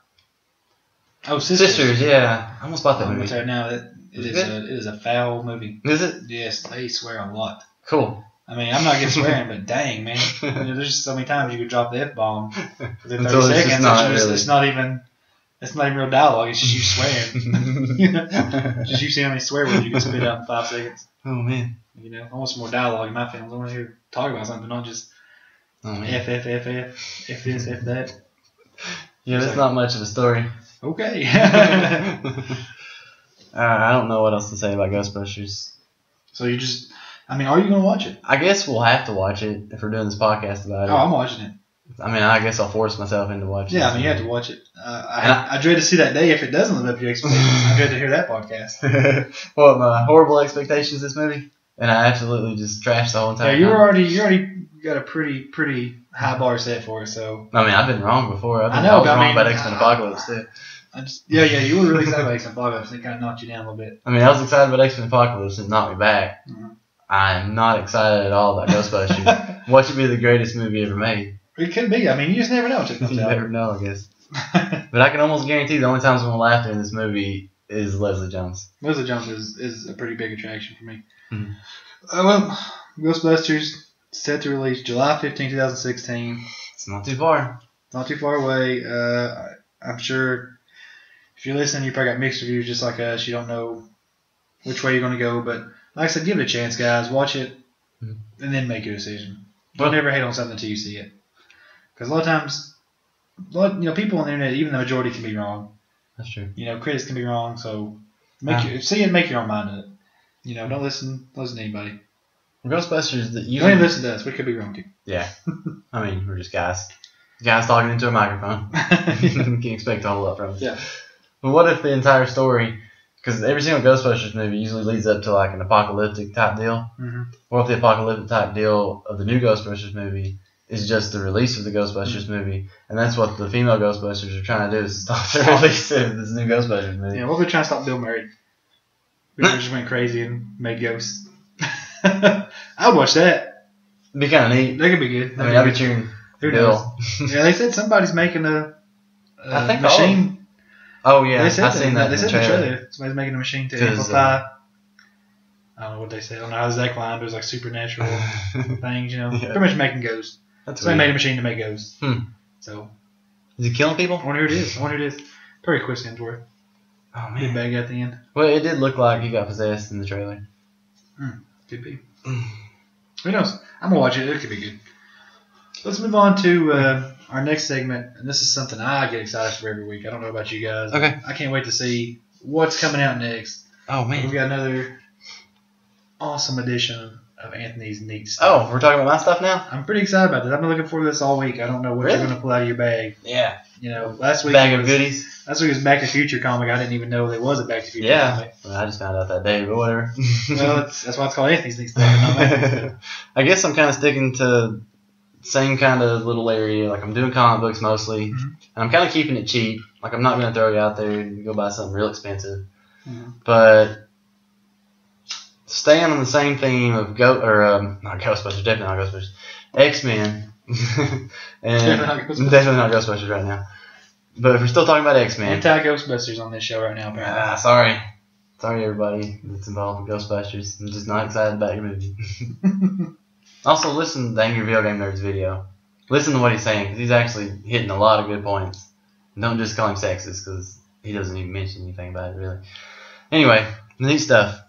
Oh, Sisters. Yeah. I almost bought that I'm movie. going to tell you now, it is a foul movie. Is it? Yes, they swear a lot. Cool. I mean, I'm not against swearing, but dang, man. There's just so many times you could drop the F-bomb within 30 seconds. It's not even real dialogue. It's just you swearing. Just you see how many swear words you can spit out in 5 seconds. Oh, man. I want some more dialogue in my films. I want to hear talk about something, not just F, F this, F that. Yeah, that's not much of a story. Okay. I don't know what else to say about Ghostbusters. So are you going to watch it? I guess we'll have to watch it if we're doing this podcast about it. Oh, I'm watching it. I mean, I guess I'll force myself into watching it. Yeah, I mean, you have to watch it. I dread to see that day if it doesn't live up to your expectations. I dread to hear that podcast. What, my horrible expectations this movie? And I absolutely just trashed the whole entire time. You already got a pretty high bar set for it, so. I mean, I've been wrong before. I was wrong about X-Men Apocalypse, too. You were really excited about X-Men Apocalypse, and it kind of knocked you down a little bit. I mean, I was excited about X-Men Apocalypse and it knocked me back. Mm-hmm. I'm not excited at all about Ghostbusters. What should be the greatest movie ever made? It could be. I mean, you just never know until it comes You out. never know, I guess. But I can almost guarantee the only times I'm going to laugh during this movie is Leslie Jones. Leslie Jones is a pretty big attraction for me. Mm-hmm. Well, Ghostbusters set to release July 15, 2016. It's not too far. Not too far away. I'm sure if you're listening, you probably got mixed reviews just like us. You don't know which way you're going to go. But like I said, give it a chance, guys. Watch it and then make your decision. Don't never hate on something until you see it. Because a lot of times, people on the internet, even the majority can be wrong. That's true. Critics can be wrong. So see it and make your own mind of it. Don't listen to anybody. Ghostbusters that you don't even listen to us. We could be wrong too. Yeah. I mean, we're just guys. Guys talking into a microphone. You can't expect a whole lot from us. Yeah. But what if the entire story, because every single Ghostbusters movie usually leads up to like an apocalyptic type deal. Mm-hmm. What if the apocalyptic type deal of the new Ghostbusters movie is just the release of the Ghostbusters movie, and that's what the female Ghostbusters are trying to do is stop the release of this new Ghostbusters movie. Yeah, what if they're trying to stop Bill Murray? Bill Murray just went crazy and made ghosts. I would watch that. It'd be kind of neat. That could be good. I mean, I'd be cheering Who Bill. Yeah, they said somebody's making a I think machine. Oh yeah, They said I've seen that They in the said in the trailer. trailer. Somebody's making a machine to 'Cause, amplify. I don't know what they said. I don't know how Zach line, but it was like supernatural things, you know. Yeah. Pretty much making ghosts. That's So they weird. made a machine to make ghosts. So Is he killing people? I wonder who it is. Pretty quick Hemsworth. Oh Big man. bag at the end. Well, it did look like he got possessed in the trailer. Could be. Who knows? I'm gonna watch it. It could be good. Let's move on to our next segment, and this is something I get excited for every week. I don't know about you guys. Okay. I can't wait to see what's coming out next. Oh We've man. got another awesome edition of Anthony's Neat Stuff. Oh, we're talking about my stuff now? I'm pretty excited about this. I've been looking forward to this all week. I don't know what Really? you're going to pull out of your bag. Yeah. You know, last week Bag of goodies. Last week was Back to the Future comic. I didn't even know there was a Back to the Future Yeah. comic. Well, I just found out that day, but whatever. Well, that's why it's called Anthony's Neat Stuff. Not Anthony's Stuff. I guess I'm kind of sticking to same kind of little area. Like I'm doing comic books mostly, and I'm kind of keeping it cheap. Like I'm not going to throw you out there and go buy something real expensive. But staying on the same theme of not Ghostbusters, definitely not Ghostbusters, X-Men, and definitely not Ghostbusters right now. But if we're still talking about X-Men, Anti-Ghostbusters on this show right now, apparently. sorry everybody that's involved with Ghostbusters. I'm just not excited about your movie. Also, listen to the Angry Video Game Nerd's video. Listen to what he's saying because he's actually hitting a lot of good points. And don't just call him sexist because he doesn't even mention anything about it really. Anyway, neat stuff.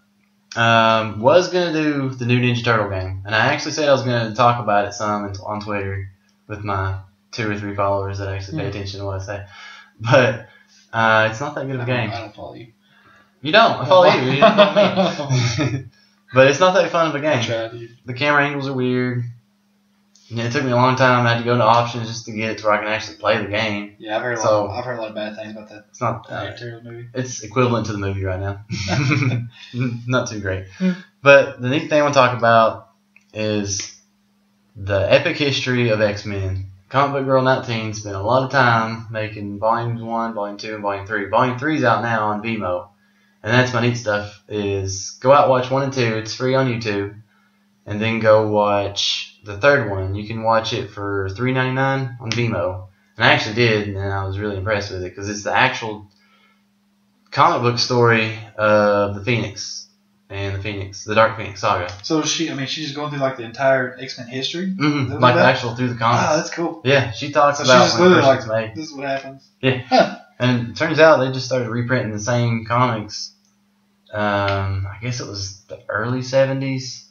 Was gonna do the new Ninja Turtle game, and I actually said I was gonna talk about it some on Twitter with my 2 or 3 followers that actually pay attention to what I say. But it's not that good of a game. I don't follow you. You don't. I follow you. You don't follow me. But it's not that fun of a game. I tried, dude. The camera angles are weird. And it took me a long time. I had to go to options just to get it to where I can actually play the game. Yeah, I've heard a lot of bad things about that. It's not. Turtle movie. It's equivalent to the movie right now. Not too great. But the neat thing I want to talk about is the epic history of X-Men. Comic Book Girl 19 spent a lot of time making Volumes 1, Volume 2, and Volume 3. Volume 3 is out now on Vimeo. And that's my neat stuff is go out, watch 1 and 2. It's free on YouTube. And then go watch the third one. You can watch it for $3.99 on Vimeo. And I actually did, and I was really impressed with it because it's the actual comic book story of the Phoenix and the Dark Phoenix saga. So she's just going through like the entire X-Men history. Mm-hmm. Like the actual through the comics. Oh, that's cool. Yeah, she talks So about she's just when the literally first like, was made. this is what happens. Yeah. Huh. And it turns out they just started reprinting the same comics. I guess it was the early 70s.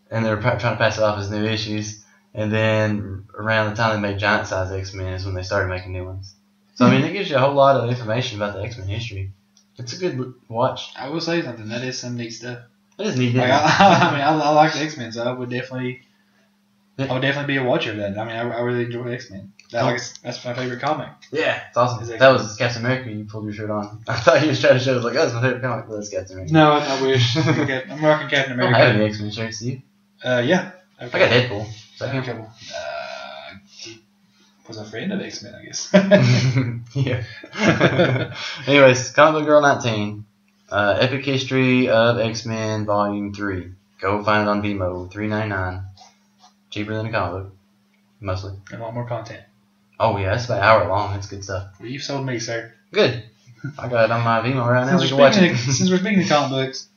And they were trying to pass it off as new issues. And then around the time they made Giant Size X-Men is when they started making new ones. So, I mean, it gives you a whole lot of information about the X-Men history. It's a good watch. I will say something. That is some neat stuff. It is neat. Like, I like the X-Men, so I would definitely be a watcher of that. I mean, I really enjoy X-Men. That's my favorite comic. Yeah, it's awesome. Is That was Captain America. You pulled your shirt on. I thought you was trying to show. I was like, that's my favorite comic. Well, that's Captain America. No, I wish. I'm rocking Captain I don't America. have any X-Men shirts. Do you? Yeah. I got Deadpool. Is that I him? he was a friend of X-Men, I guess. Yeah. Anyways, Comic Book Girl 19. Epic History of X-Men Volume 3. Go find it on Vimeo. $3.99. Cheaper than a comic book. Mostly. And a lot more content. Oh, yeah. It's about an hour long. It's good stuff. Well, you've sold me, sir. Good. I got it on my Vimeo right now. Since We can watch it. since we're speaking of comic books,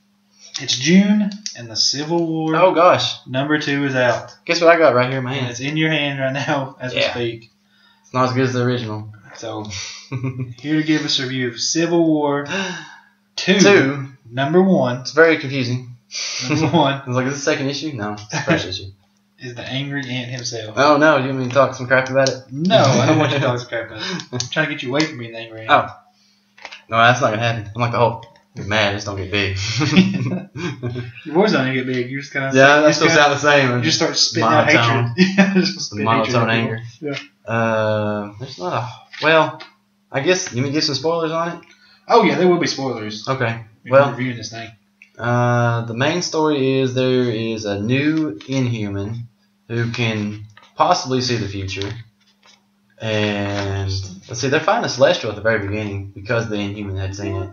it's June, and the Civil War Oh, gosh. #2 is out. Guess what I got right here in my And hand? it's in your hand right now as we Yeah. speak. It's not as good as the original. So, here to give us a review of Civil War 2. 2. #1. It's very confusing. #1 I was like, is this the second issue? No, it's the first issue. is the Angry Ant himself. Oh, no. You want me to talk some crap about it? No, I don't want you to talk crap about it. I'm trying to get you away from being the Angry Ant. Oh. No, that's not going to happen. I'm like the Hulk. Get mad, just don't get big. Your voice don't even get big. You just kind of That still sound the same. You just start spitting out hatred. Yeah, just spitting monotone hatred anger. Yeah. There's not a... Well, I guess you mean give some spoilers on it? Oh yeah, there will be spoilers. Okay. We're Well, reviewing this thing. the main story is there is a new Inhuman who can possibly see the future. And let's see, they're finding a celestial at the very beginning because the Inhuman had seen it.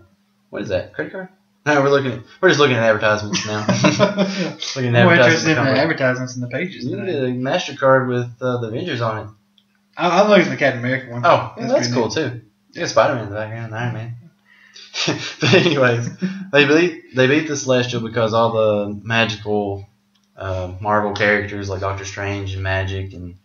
What is that? Credit card? No, we're just looking at advertisements now. Looking at More advertisements. interested in the advertisements in the pages. You get a MasterCard with the Avengers on it. I'm looking at the Captain America one. Oh, yeah, that's cool too. Yeah, Spider-Man in the background, Iron Man. But anyways, they beat the Celestial because all the magical Marvel characters like Doctor Strange and Magic and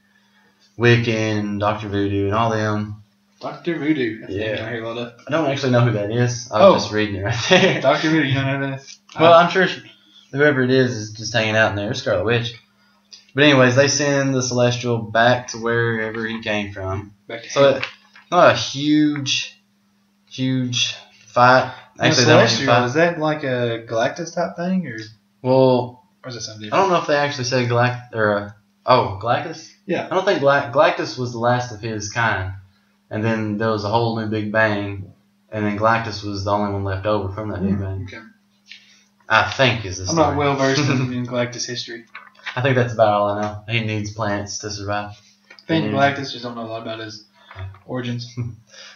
Wiccan and Doctor Voodoo and all them. Dr. Voodoo. That's Yeah. the name I hear a lot of. I don't actually know who that is. I was just reading it right there. Dr. Voodoo, you don't know that? Well, I'm sure whoever it is just hanging out in there. It's Scarlet Witch. But anyways, they send the Celestial back to wherever he came from. Back to So it's not a huge fight. Actually, that wasn't a Celestial, fight. is that like a Galactus type thing, or Well, is it something I different? don't know if they actually said Galactus? Yeah. I don't think Galactus was the last of his kind. And then there was a whole new Big Bang, and then Galactus was the only one left over from that Big Bang. Okay. I think is the I'm story. not well versed in Galactus history. I think that's about all I know. He needs planets to survive. I think Galactus, just don't know a lot about his origins.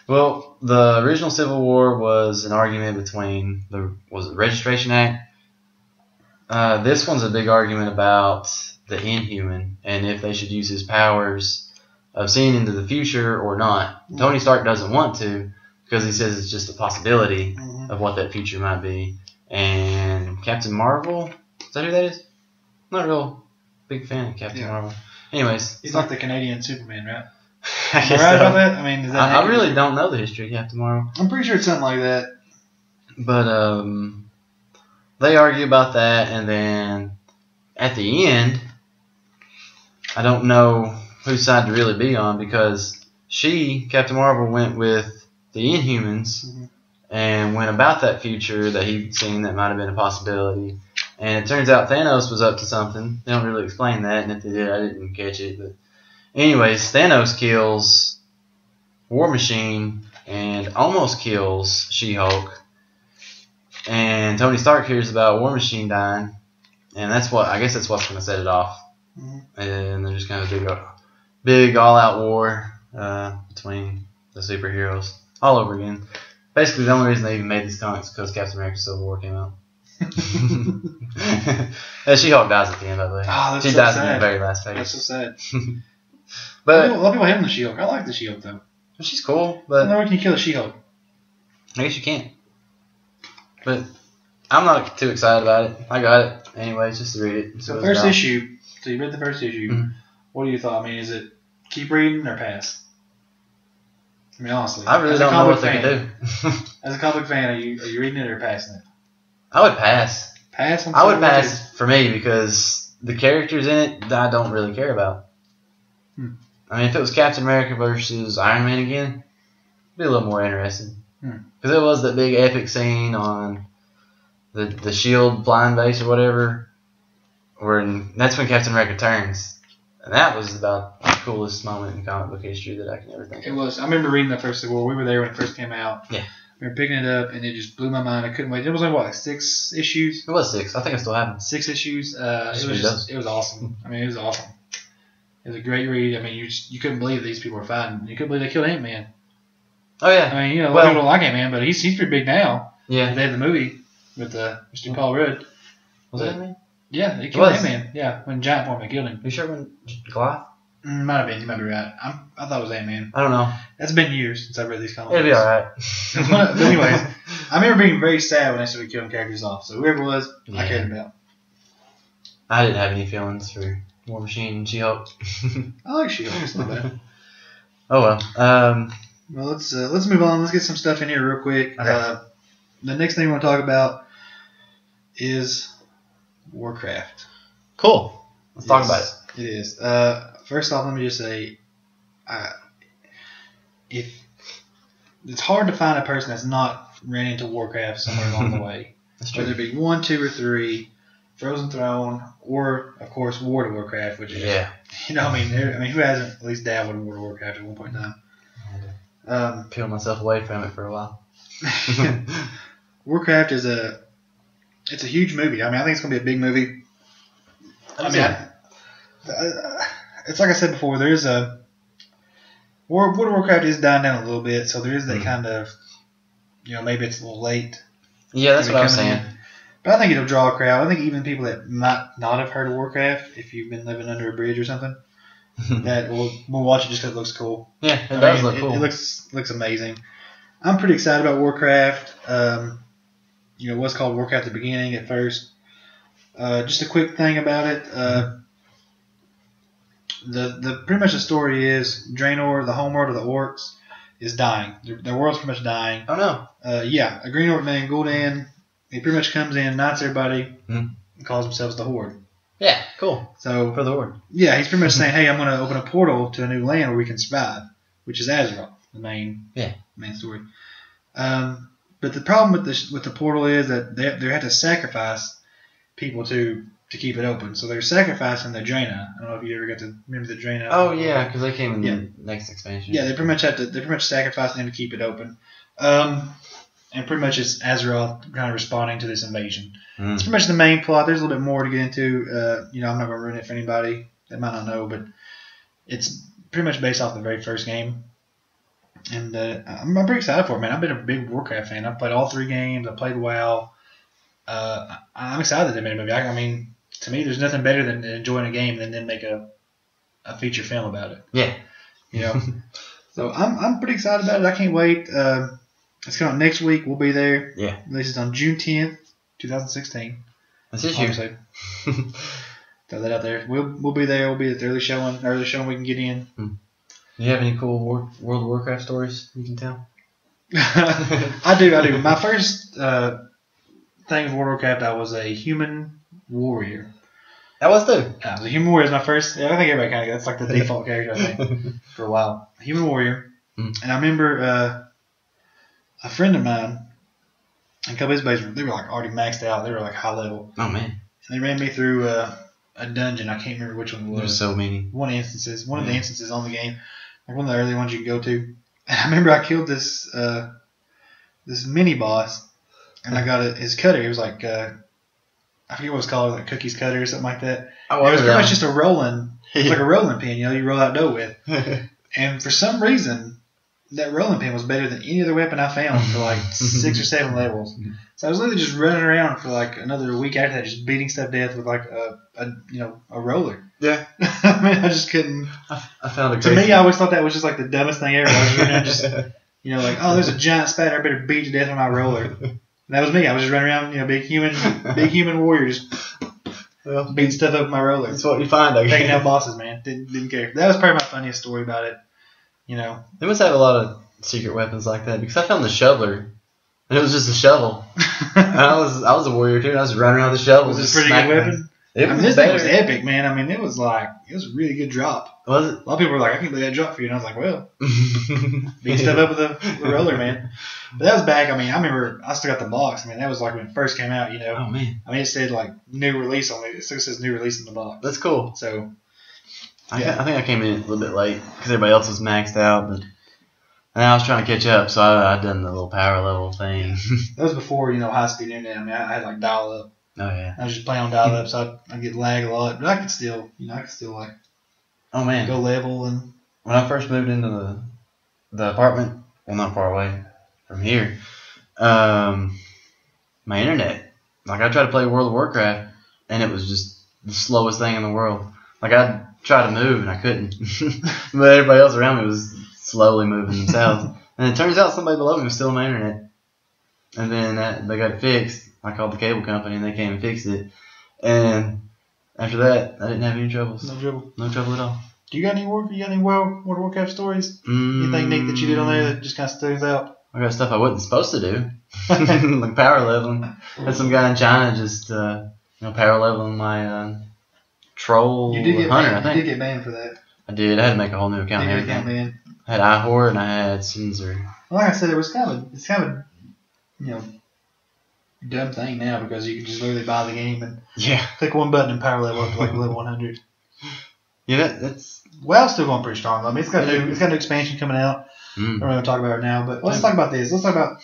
Well, the original Civil War was an argument between the Registration Act. This one's a big argument about the Inhuman and if they should use his powers of seeing into the future or not. Tony Stark doesn't want to because he says it's just a possibility of what that future might be. And Captain Marvel, is that who that is? I'm not a real big fan of Captain Marvel. Anyways, He's like the Canadian Superman, right? I Am I guess right so. about that? I mean, is that I accurate? really don't know the history of Captain Marvel. I'm pretty sure it's something like that. But they argue about that, and then at the end, I don't know whose side to really be on because Captain Marvel, went with the Inhumans and went about that future that he'd seen that might have been a possibility. And it turns out Thanos was up to something. They don't really explain that, and if they did, I didn't catch it. But anyways, Thanos kills War Machine and almost kills She-Hulk. And Tony Stark hears about War Machine dying, and I guess that's what's going to set it off. And they're just kind of a big all-out war between the superheroes all over again. Basically, the only reason they even made these comics is because Captain America Civil War came out. She-Hulk dies at the end, by the way. Oh, that's she so dies sad. in the very last page. That's so sad. But A lot of people hate on the She-Hulk. I like the She-Hulk, though. she's cool, I but don't know where can you kill a She-Hulk. I guess you can't. But I'm not too excited about it. I got it anyways, just to read it. So first issue. So you read the first issue. What do you thought? I mean, is it keep reading or pass? I mean, honestly. I really as a don't know what comic they can fan- do. As a comic fan, are you reading it or passing it? I would pass. Pass? I would pass for me because the characters in it I don't really care about. I mean, if it was Captain America versus Iron Man again, I'd be a little more interested. Because it was that big epic scene on the shield flying base or whatever, that's when Captain America turns. And that was about the coolest moment in comic book history that I can ever think of. It was. I remember reading the first Civil War. We were there when it first came out. Yeah. We were picking it up, and it just blew my mind. I couldn't wait. It was like, what, like 6 issues? It was 6. I think it still happens. 6 issues. It read those. was awesome. I mean, it was awesome. It was a great read. I mean, you couldn't believe these people were fighting. You couldn't believe they killed Ant-Man. Oh, yeah. I mean, a lot of people don't like Ant-Man, but he's pretty big now. Yeah. They had the movie with Mr. Paul Rudd. Was that Ant-Man? Yeah, they killed Ant-Man. Yeah, when Giant Form, they killed him. You sure when Goliath? Might have been. You might be right. I thought it was Ant-Man. I don't know. That's been years since I read these comics. It'll be alright. But anyways, I remember being very sad when they started killing characters off. So whoever it was, I cared about. I didn't have any feelings for War Machine and She-Hulk. I like She-Hulk. It's not bad. Oh well. Well, let's move on. Let's get some stuff in here real quick. Okay. The next thing we want to talk about is Warcraft. Cool. Let's talk about it. It is. First off, let me just say, if it's hard to find a person that's not ran into Warcraft somewhere along the way, whether it be 1, 2, or 3, Frozen Throne, or of course World of Warcraft, which is I mean, who hasn't at least dabbled in World of Warcraft at one point in time? Peel myself away from it for a while. Warcraft is a huge movie. I mean, I think it's going to be a big movie. I mean, it's like I said before. There is a World of Warcraft is dying down a little bit, so there is that kind of, maybe it's a little late. Yeah, that's what I was saying. But I think it'll draw a crowd. I think even people that might not have heard of Warcraft, if you've been living under a bridge or something, that will watch it just because it looks cool. Yeah, it does look cool. It looks amazing. I'm pretty excited about Warcraft. It was called Warcraft at the beginning at first. Just a quick thing about it. The pretty much the story is Draenor, the homeworld of the orcs, is dying. Their world's pretty much dying. Oh no. A green orc named Gul'dan. He pretty much comes in, knights everybody, and calls themselves the Horde. Yeah, cool. So for the Horde. Yeah, he's pretty much saying, "Hey, I'm going to open a portal to a new land where we can survive," which is Azeroth, the main story. But the problem with the portal is that they have to sacrifice people to keep it open. So they're sacrificing the Draenei. I don't know if you ever got to remember the Draenei. Oh yeah, because they came in the next expansion. Yeah, they pretty much sacrificing them to keep it open. And pretty much it's Azeroth kind of responding to this invasion. It's pretty much the main plot. There's a little bit more to get into. I'm not going to ruin it for anybody that might not know, but it's pretty much based off the very first game. And I'm pretty excited for it, man. I've been a big Warcraft fan. I've played all 3 games. I played WoW. I'm excited that they made a movie. I mean, to me, there's nothing better than enjoying a game than then make a feature film about it. Yeah. So I'm pretty excited about it. I can't wait. It's coming out next week. We'll be there. Yeah. This is on June 10th, 2016. That's this year. Throw that out there. We'll be there. We'll be at the early showing we can get in. Do you have any cool World of Warcraft stories you can tell? I do. My first thing with World of Warcraft, I was a human warrior. That was too. I was a human warrior. Is my first. Yeah, I think everybody kind of. That's like the default character. I think for a while, human warrior. And I remember a friend of mine and a couple of his buddies, they were like already maxed out. They were like high level. Oh man! And they ran me through a dungeon. I can't remember which one it was. There's so many. One of the instances on the game, like one of the early ones you can go to. And I remember I killed this mini boss, and I got his cutter. It was like I forget what it's called, like Cookie's cutter or something like that. It was pretty much just a rolling. It was like a rolling pin, you roll out dough with. And for some reason, that rolling pin was better than any other weapon I found for like 6 or 7 levels. So I was literally just running around for like another week after that, just beating stuff to death with like a roller. Yeah. I mean, I just couldn't. I found it. To me, I always thought that was just like the dumbest thing ever. I was just like, oh, there's a giant spider, I better beat to death with my roller. And that was me. I was just running around, big human warrior, just beating stuff up with my roller. That's what you find, I guess. Taking out bosses, man. Didn't care. That was probably my funniest story about it. They must have a lot of secret weapons like that, because I found the shoveler, and it was just a shovel. And I was a warrior too, and I was running around with the shovel. Was it a pretty good weapon? This thing was epic, man. I mean, it was a really good drop. Was it? A lot of people were like, I can't believe that dropped for you. And I was like, well, beat stuff up with the roller, man. But that was back. I mean, I remember I still got the box. I mean, that was like when it first came out, Oh, man. I mean, it said like new release on it. It still says new release in the box. That's cool. So, I think I came in a little bit late because everybody else was maxed out. And I was trying to catch up, so I done the little power level thing. That was before, high speed internet. I mean, I had like dial up. Oh, yeah. I was just playing on dial-up, so I'd get lag a lot. But I could still, like, oh man, go level. And when I first moved into the apartment, well, not far away from here, my internet, like, I tried to play World of Warcraft, and it was just the slowest thing in the world. Like, I'd try to move, and I couldn't. But everybody else around me was slowly moving themselves. And it turns out somebody below me was still on my internet. And then they got it fixed. I called the cable company, and they came and fixed it. And after that, I didn't have any troubles. No trouble at all. Do you got any World of Warcraft stories? Anything neat that you did on there that just kind of stands out? I got stuff I wasn't supposed to do, like power leveling. Had some guy in China just power leveling my troll hunter. I think You did get banned for that. I did. I had to make a whole new account and everything. I had iHor and I had Cinzer. Well, like I said, it's kind of a dumb thing now, because you can just literally buy the game and click one button and power level up to like level 100. Yeah, that's WoW's still going pretty strong. I mean, it's got new expansion coming out. I'm not going to talk about it now, but let's talk about this. Let's talk about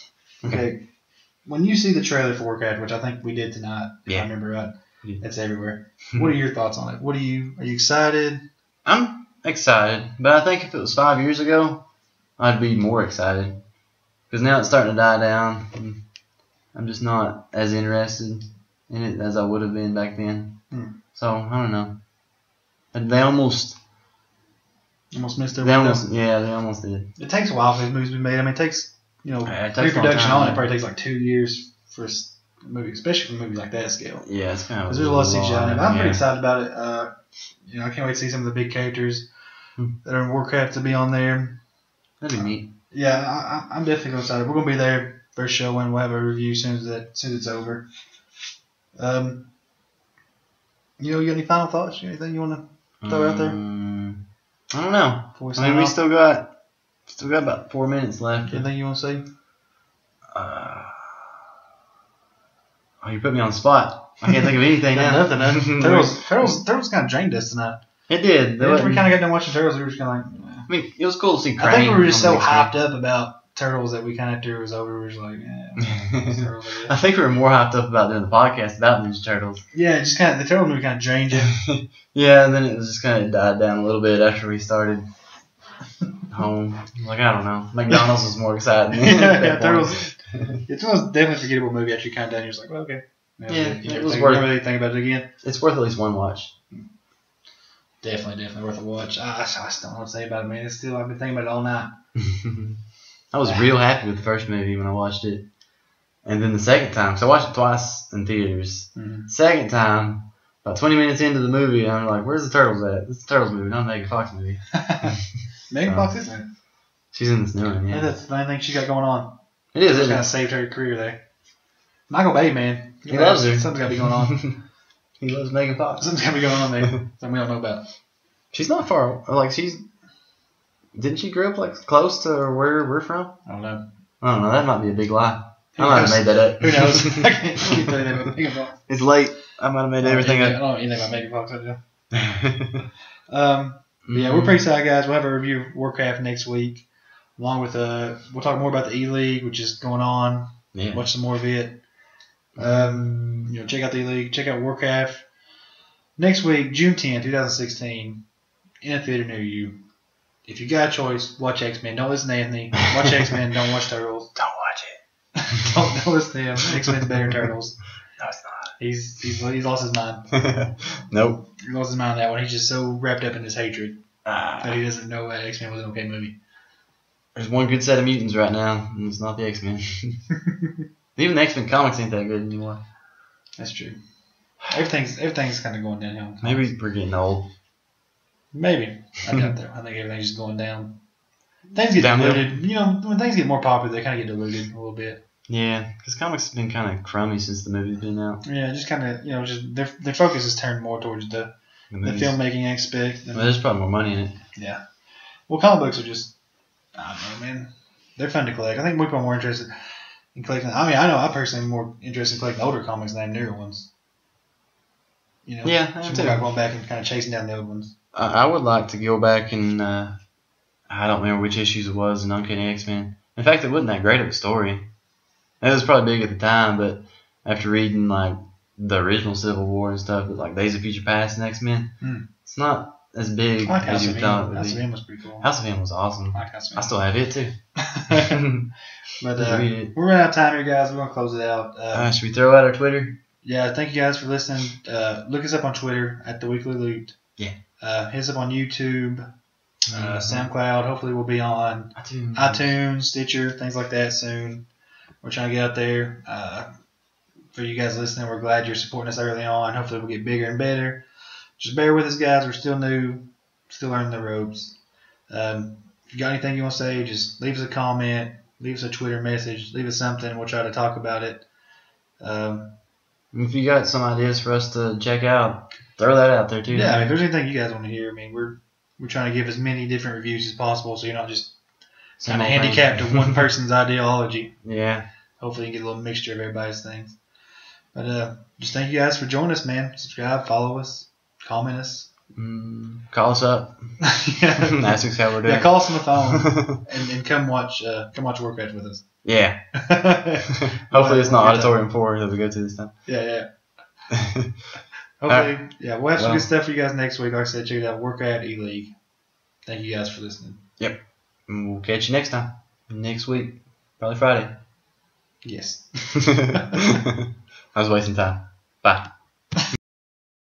when you see the trailer for Warcraft, which I think we did tonight. If I remember right. It's everywhere. What are your thoughts on it? Are you excited? I'm excited, but I think if it was 5 years ago, I'd be more excited. Because now it's starting to die down. And I'm just not as interested in it as I would have been back then. So, I don't know. And they almost missed their they window. they almost did. It takes a while for these movies to be made. I mean, it takes, it takes a long pre-production time. on it probably takes like 2 years for a movie, especially for a movie like that scale. Yeah, it's kind of. Because there's a lot of CGI in it. I'm pretty yeah. excited about it. I can't wait to see some of the big characters that are in Warcraft to be on there. That'd be neat. Yeah, I'm definitely excited. We're gonna be there first showing. We'll have a review as soon as it's over. You got any final thoughts? Anything you want to throw out there? I don't know. We we still got about 4 minutes left. Anything you want to say? You put me on the spot. I can't think of anything now. Nothing. Turtles kind of drained us tonight. It did. After we kind of got done watching Turtles, we were just kind of like. I mean, it was cool to see Crane. I think we were just so on the big screen. hyped up about Turtles that we kind of after it was over, we were just like, Turtles, I I guess. think we were more hyped up about doing the podcast about Ninja Turtles. Yeah, just kind of the Turtle movie kind of drained you. Yeah, and then it was just kind of died down a little bit after we started home. Like, I don't know. McDonald's was more exciting. Yeah, Turtles. It's a definitely forgettable movie after you kind of done. You're just like, well, okay. It was worth. worth. Never really think about it again. It's worth at least one watch. Definitely worth a watch. I just don't know what to say about it, man. It's still, I've been thinking about it all night. I was real happy with the first movie when I watched it. And then the second time, so I watched it twice in theaters. Mm-hmm. Second time, about 20 minutes into the movie, I'm like, where's the Turtles at? It's a Turtles movie, not a Megan Fox movie. Megan Fox is in it. She's in this new one, Yeah, yeah. that's the only thing she got going on. It is, It's isn't kind it? of saved her career there. Michael Bay, man. He loves her. Something's got to be going on. He loves Megan Fox. Something's got to be going on there. Something we don't know about. She's not far. Like, didn't she grow up, like, close to where we're from? I don't know. I don't know. That might be a big lie. Who I might knows? have made that up. Who knows? I can't tell you that about Megan Fox. It's late. I might have made everything I up. don't know anything about Megan Fox. I do. Yeah, we're pretty excited, guys. We'll have a review of Warcraft next week, along with we'll talk more about the ELeague, which is going on. Yeah. Watch some more of it. Check out the ELeague. Check out Warcraft next week, June 10th, 2016, in a theater near you. If you got a choice, watch X-Men. Don't listen to Anthony. Watch X-Men. Don't watch Turtles. Don't watch it. don't listen to him. X-Men's better than Turtles. No, it's not. He's lost his mind. Nope. He lost his mind on that one. He's just so wrapped up in his hatred that he doesn't know that X-Men was an okay movie. There's one good set of mutants right now, and it's not the X-Men. Even the X-Men comics ain't that good anymore. That's true. Everything's kind of going downhill. Maybe we're getting old. Maybe. I doubt that. I think everything's just going down. Things get Downhill. diluted. When things get more popular, they kind of get diluted a little bit. Yeah, because comics have been kind of crummy since the movie's been out. Yeah, just kind of, just their focus is turned more towards the movies. filmmaking aspect. Well, there's probably more money in it. Yeah. Well, comic books are just, I don't know, man. They're fun to collect. I think people are more interested in collecting. I mean, I know I personally am more interested in collecting older comics than newer ones. Yeah, I am just too. more about going back and kind of chasing down the old ones. I would like to go back and I don't remember which issues it was in Uncanny X-Men. In fact, it wasn't that great of a story. It was probably big at the time, but after reading like the original Civil War and stuff, with like Days of Future Past and X-Men, it's not as big I like as House you of thought it M. would House be. of M was pretty cool. House of M was awesome. I like House of M. I still have it too. But Read it. we're running out of time here, guys. We're going to close it out. Should we throw out our Twitter? Yeah, thank you guys for listening. Look us up on Twitter at The Weekly Loot. Yeah. Hit us up on YouTube, SoundCloud. Hopefully we'll be on iTunes, Stitcher, things like that soon. We're trying to get out there. For you guys listening, we're glad you're supporting us early on. Hopefully we'll get bigger and better. Just bear with us, guys. We're still new, still learning the ropes. If you got anything you want to say, just leave us a comment, leave us a Twitter message, leave us something. We'll try to talk about it. If you got some ideas for us to check out, throw that out there too. Yeah, if there's anything you guys want to hear, I mean, we're trying to give as many different reviews as possible, so you're not just kind of handicapped to one person's ideology. Yeah. Hopefully you get a little mixture of everybody's things. But just thank you guys for joining us, man. Subscribe, follow us, comment us. Call us up. Ask us how we're doing. Yeah, call us on the phone and come watch Warcraft with us. Yeah. Hopefully it's not Auditorium 4 that we go to this time. Yeah. Hopefully, yeah, we'll have some good stuff for you guys next week. Like I said, check it out. Workout ELeague. Thank you guys for listening. Yep. And we'll catch you next time. Next week. Probably Friday. Yes. I was wasting time. Bye.